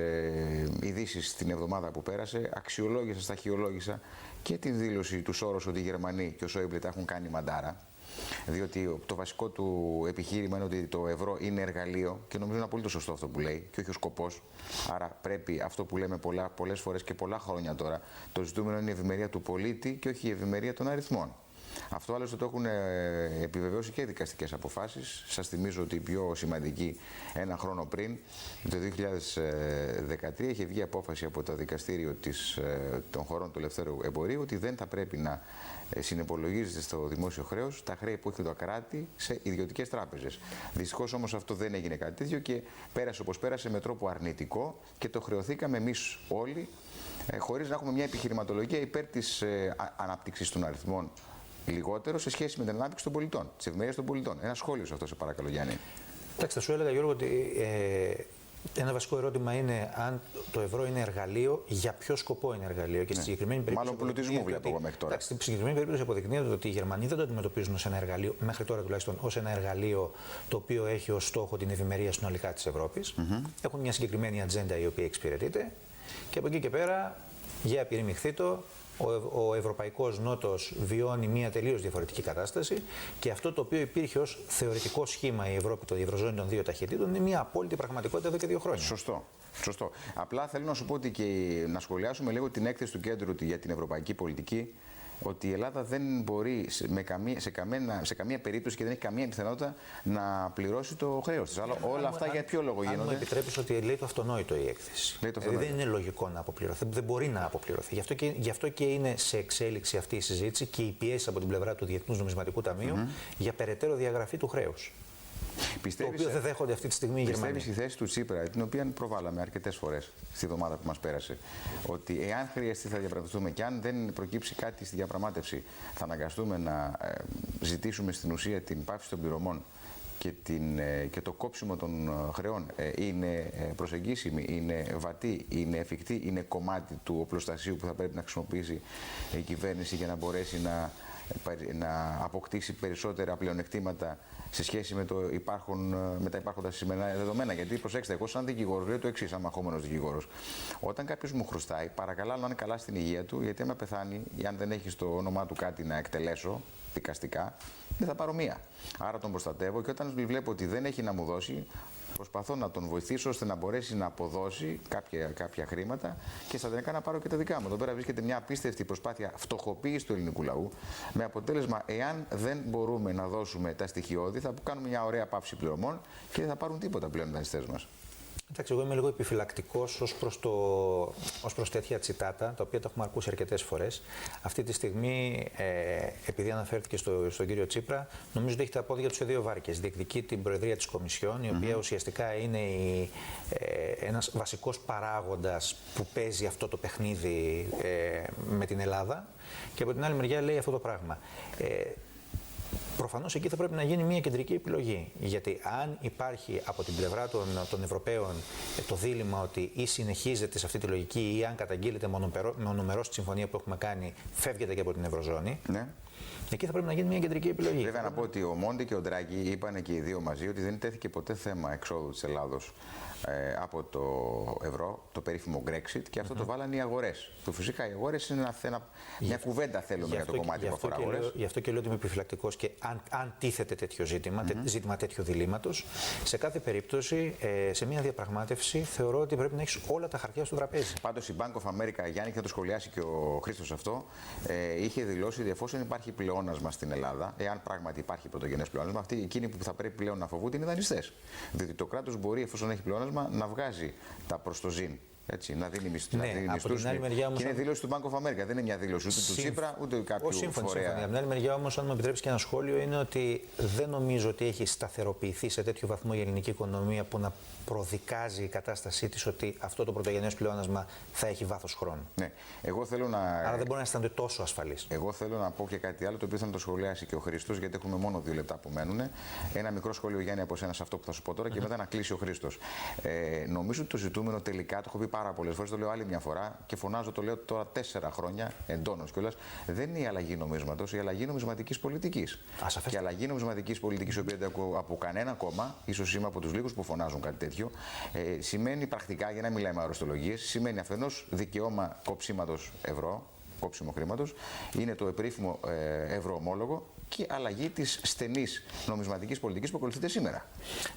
ειδήσεις την εβδομάδα που πέρασε, αξιολόγησα, σταχυολόγησα και την δήλωση του Σόρος ότι οι Γερμανοί και ο Σόιμπλε τα έχουν κάνει μαντάρα. Διότι το βασικό του επιχείρημα είναι ότι το ευρώ είναι εργαλείο, και νομίζω είναι απολύτως σωστό αυτό που λέει και όχι ο σκοπός. Άρα πρέπει αυτό που λέμε πολλές φορές και πολλά χρόνια τώρα, το ζητούμενο είναι η ευημερία του πολίτη και όχι η ευημερία των αριθμών. Αυτό άλλωστε το έχουν επιβεβαιώσει και δικαστικές αποφάσεις. Σας θυμίζω ότι η πιο σημαντική, ένα χρόνο πριν, το 2013, είχε βγει απόφαση από το δικαστήριο των χωρών του ελευθέρου εμπορίου ότι δεν θα πρέπει να συνυπολογίζεται στο δημόσιο χρέος τα χρέη που έχει το κράτη σε ιδιωτικές τράπεζες. Δυστυχώς όμως αυτό δεν έγινε κάτι τέτοιο και πέρασε όπως πέρασε, με τρόπο αρνητικό, και το χρεωθήκαμε εμείς όλοι, χωρίς να έχουμε μια επιχειρηματολογία υπέρ της ανάπτυξης των αριθμών, λιγότερο σε σχέση με την ανάπτυξη των πολιτών, της ευημερίας των πολιτών. Ένα σχόλιο σε αυτό, σε παρακαλώ, Γιάννη. Εντάξει, θα σου έλεγα, Γιώργο, ότι ένα βασικό ερώτημα είναι αν το ευρώ είναι εργαλείο, για ποιο σκοπό είναι εργαλείο. Και στη συγκεκριμένη περίπτωση. Μάλλον πλουτισμού βλέπω εγώ μέχρι τώρα. Στη συγκεκριμένη περίπτωση αποδεικνύεται ότι οι Γερμανοί δεν το αντιμετωπίζουν ως ένα εργαλείο, μέχρι τώρα τουλάχιστον, ως ένα εργαλείο το οποίο έχει ως στόχο την ευημερία συνολικά της Ευρώπης. Έχουν μια συγκεκριμένη ατζέντα η οποία εξυπηρετείται, και από εκεί και πέρα, για επιρρημιχθήτω, ο Ευρωπαϊκός Νότος βιώνει μια τελείως διαφορετική κατάσταση, και αυτό το οποίο υπήρχε ως θεωρητικό σχήμα η Ευρώπη, η Ευρωζώνη των δύο ταχυτήτων, είναι μια απόλυτη πραγματικότητα εδώ και 2 χρόνια. Σωστό. Σωστό. Απλά θέλω να σου πω ότι και να σχολιάσουμε λίγο την έκθεση του κέντρου για την ευρωπαϊκή πολιτική, ότι η Ελλάδα δεν μπορεί σε καμία περίπτωση και δεν έχει καμία πιθανότητα να πληρώσει το χρέος της. Αλλά όλα αυτά για ποιο λόγο γίνονται? Αν μου επιτρέπεις, ότι λέει το αυτονόητο η έκθεση. Δηλαδή δεν είναι λογικό να αποπληρωθεί, δεν μπορεί να αποπληρωθεί. Γι' αυτό και είναι σε εξέλιξη αυτή η συζήτηση και οι πιέσεις από την πλευρά του Διεθνούς Νομισματικού Ταμείου για περαιτέρω διαγραφή του χρέους. το οποίο δεν δέχονται αυτή τη στιγμή οι Γερμανοί. Πιστεύεις η θέση του Τσίπρα, την οποία προβάλαμε αρκετές φορές στη εβδομάδα που μας πέρασε, ότι εάν χρειαστεί θα διαπραγματευτούμε και αν δεν προκύψει κάτι στη διαπραγμάτευση, θα αναγκαστούμε να ζητήσουμε στην ουσία την πάυση των πληρωμών και το κόψιμο των χρεών, είναι προσεγγίσιμη, είναι βατή, είναι εφικτή, είναι κομμάτι του οπλοστασίου που θα πρέπει να χρησιμοποιήσει η κυβέρνηση για να μπορέσει να αποκτήσει περισσότερα πλεονεκτήματα σε σχέση με τα υπάρχοντα σημερινά δεδομένα. Γιατί προσέξτε, εγώ σαν δικηγόρος λέω το εξής, σαν μαχόμενος δικηγόρος. Όταν κάποιος μου χρωστάει, παρακαλώ να είναι καλά στην υγεία του, γιατί άμα πεθάνει ή αν δεν έχει στο όνομά του κάτι να εκτελέσω δικαστικά, δεν θα πάρω μία. Άρα τον προστατεύω και όταν βλέπω ότι δεν έχει να μου δώσει, προσπαθώ να τον βοηθήσω ώστε να μπορέσει να αποδώσει κάποια χρήματα και στα τελικά να πάρω και τα δικά μου. Εδώ πέρα βρίσκεται μια απίστευτη προσπάθεια φτωχοποίηση του ελληνικού λαού, με αποτέλεσμα, εάν δεν μπορούμε να δώσουμε τα στοιχειώδη, θα κάνουμε μια ωραία πάυση πληρωμών και δεν θα πάρουν τίποτα πλέον οι δανειστές μας. Εντάξει, εγώ είμαι λίγο επιφυλακτικός ως προς τέτοια τσιτάτα, τα οποία τα έχουμε ακούσει αρκετές φορές. Αυτή τη στιγμή, επειδή αναφέρθηκε στον κύριο Τσίπρα, νομίζω ότι έχει τα πόδια του σε δύο βάρκες. Διεκδικεί την Προεδρία της Κομισιόν, η οποία ουσιαστικά είναι ένας βασικός παράγοντας που παίζει αυτό το παιχνίδι με την Ελλάδα, και από την άλλη μεριά λέει αυτό το πράγμα. Προφανώς εκεί θα πρέπει να γίνει μια κεντρική επιλογή. Γιατί αν υπάρχει από την πλευρά των Ευρωπαίων το δίλημμα ότι ή συνεχίζεται σε αυτή τη λογική ή αν καταγγείλετε μονομερώς τη συμφωνία που έχουμε κάνει, φεύγετε και από την Ευρωζώνη. Ναι. Εκεί θα πρέπει να γίνει μια κεντρική επιλογή. Βέβαια, να πω ότι ο Μόντι και ο Ντράγκη είπαν και οι δύο μαζί ότι δεν τέθηκε ποτέ θέμα εξόδου της Ελλάδος από το ευρώ, το περίφημο Brexit, και αυτό το βάλανε οι αγορές. Το φυσικά οι αγορές είναι μια κουβέντα θέλουμε για το κομμάτι που αφορά αγορές. Γι' αυτό και λέω ότι είμαι επιφυλακτικός και αν τίθεται τέτοιο ζήτημα τέτοιο διλήμματος, σε κάθε περίπτωση σε μια διαπραγμάτευση θεωρώ ότι πρέπει να έχεις όλα τα χαρτιά στο τραπέζι. Πάντως η Bank of America, Γιάννη, και θα το σχολιάσει και ο Χρήστος αυτό, είχε δηλώσει ότι εφόσον υπάρχει πλεόνασμα στην Ελλάδα, εάν πράγματι υπάρχει πρωτογενές πλεόνασμα, εκείνοι που θα πρέπει πλέον να φοβούνται είναι οι δανειστές. Διότι το κράτος μπορεί, εφόσον έχει πλεόνασμα, να βγάζει τα προστοζήν. Έτσι, να δίνει μισθούς. Και είναι δήλωση του Bank of America. Δεν είναι μια δήλωση ούτε του Τσίπρα ούτε κάποιου φορέα. Από την άλλη μεριά, όμως, αν μου επιτρέψει και ένα σχόλιο, είναι ότι δεν νομίζω ότι έχει σταθεροποιηθεί σε τέτοιο βαθμό η ελληνική οικονομία που να προδικάζει η κατάστασή της ότι αυτό το πρωτογενές πλεόνασμα θα έχει βάθος χρόνου. Ναι. Άρα δεν μπορεί να αισθάνονται τόσο ασφαλείς. Εγώ θέλω να πω και κάτι άλλο, το οποίο θα το σχολιάσει και ο Χρήστος, γιατί έχουμε μόνο 2 λεπτά που μένουν. Ένα μικρό σχόλιο, Γιάννη, από εσένα σε αυτό που θα σου πω τώρα και μετά να κλείσει ο Χρήστος. Νομίζω ότι το ζητούμενο τελικά, το έχω πει πάρα πολλές φορές, το λέω άλλη μια φορά και φωνάζω, το λέω τώρα 4 χρόνια εντόνως κιόλας, δεν είναι η αλλαγή νομίσματος, η αλλαγή νομισματικής πολιτικής. Και η αλλαγή νομισματικής πολιτικής, η οποία δεν ακούω από κανένα κόμμα, ίσως είμαι από τους λίγους που φωνάζουν κάτι τέτοιο, σημαίνει πρακτικά, για να μιλάμε με αεροστολογίες, σημαίνει αφενός δικαίωμα κόψιματος ευρώ, κόψιμο χρήματος, είναι το περίφημο ευρωομόλογο, και αλλαγή της στενής νομισματικής πολιτικής που ακολουθείται σήμερα.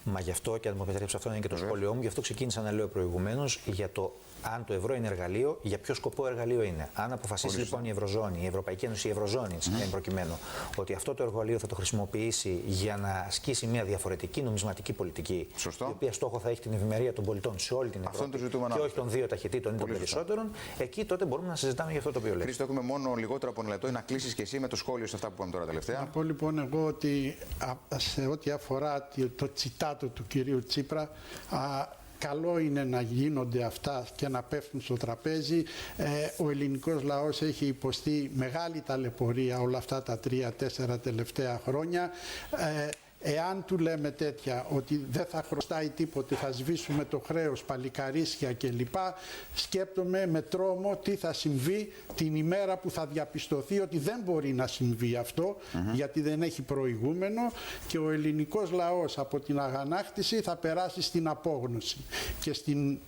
Μα γι' αυτό, και αν μου επιτρέψει, αυτό είναι και το σχόλιο μου, γι' αυτό ξεκίνησα να λέω προηγουμένως για το αν το ευρώ είναι εργαλείο, για ποιο σκοπό εργαλείο είναι. Αν αποφασίσει λοιπόν η Ευρωζώνη, η Ευρωπαϊκή Ένωση, η Ευρωζώνη εν προκειμένου, ότι αυτό το εργαλείο θα το χρησιμοποιήσει για να ασκήσει μια διαφορετική νομισματική πολιτική, η οποία στόχο θα έχει την ευημερία των πολιτών σε όλη την Ευρώπη και όχι των 2 ταχυτήτων ή των περισσότερων, εκεί τότε μπορούμε να συζητάμε για αυτό το οποίο λέτε. Χρήστο, έχουμε μόνο λιγότερο από 1 λεπτό να κλείσεις και εσύ με το σχόλιο σε αυτά που είπαμε τώρα τελευταία. Να πω λοιπόν εγώ ότι σε ό,τι αφορά το τσιτάτο του κυρίου Τσίπρα, καλό είναι να γίνονται αυτά και να πέφτουν στο τραπέζι. Ο ελληνικός λαός έχει υποστεί μεγάλη ταλαιπωρία όλα αυτά τα 3-4 τελευταία χρόνια. Εάν του λέμε τέτοια ότι δεν θα χρωστάει τίποτε, θα σβήσουμε το χρέος, παλικαρίσια κλπ, σκέπτομαι με τρόμο τι θα συμβεί την ημέρα που θα διαπιστωθεί ότι δεν μπορεί να συμβεί αυτό, γιατί δεν έχει προηγούμενο, και ο ελληνικός λαός από την αγανάκτηση θα περάσει στην απόγνωση. Και στην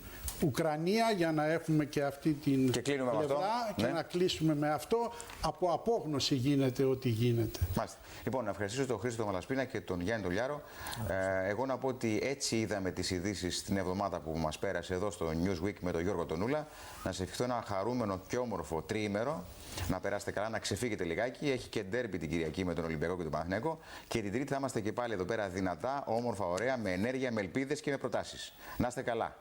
Ουκρανία, για να έχουμε και αυτή την πλευρά και να κλείσουμε με αυτό, από απόγνωση γίνεται ό,τι γίνεται. Μάλιστα. Λοιπόν, να ευχαριστήσω τον Χρήστο Μαλασπίνα και τον Γιάννη τον Λιάρο. Εγώ να πω ότι έτσι είδαμε τις ειδήσεις την εβδομάδα που μας πέρασε εδώ στο Newsweek με τον Γιώργο Τονούλα. Να σε ευχηθώ ένα χαρούμενο και όμορφο τριήμερο. Να περάσετε καλά, να ξεφύγετε λιγάκι. Έχει και ντέρμπι την Κυριακή με τον Ολυμπιακό και τον Παναθηναϊκό. Και την Τρίτη θα είμαστε και πάλι εδώ πέρα δυνατά, όμορφα, ωραία, με ενέργεια, με ελπίδες και με προτάσεις. Να είστε καλά.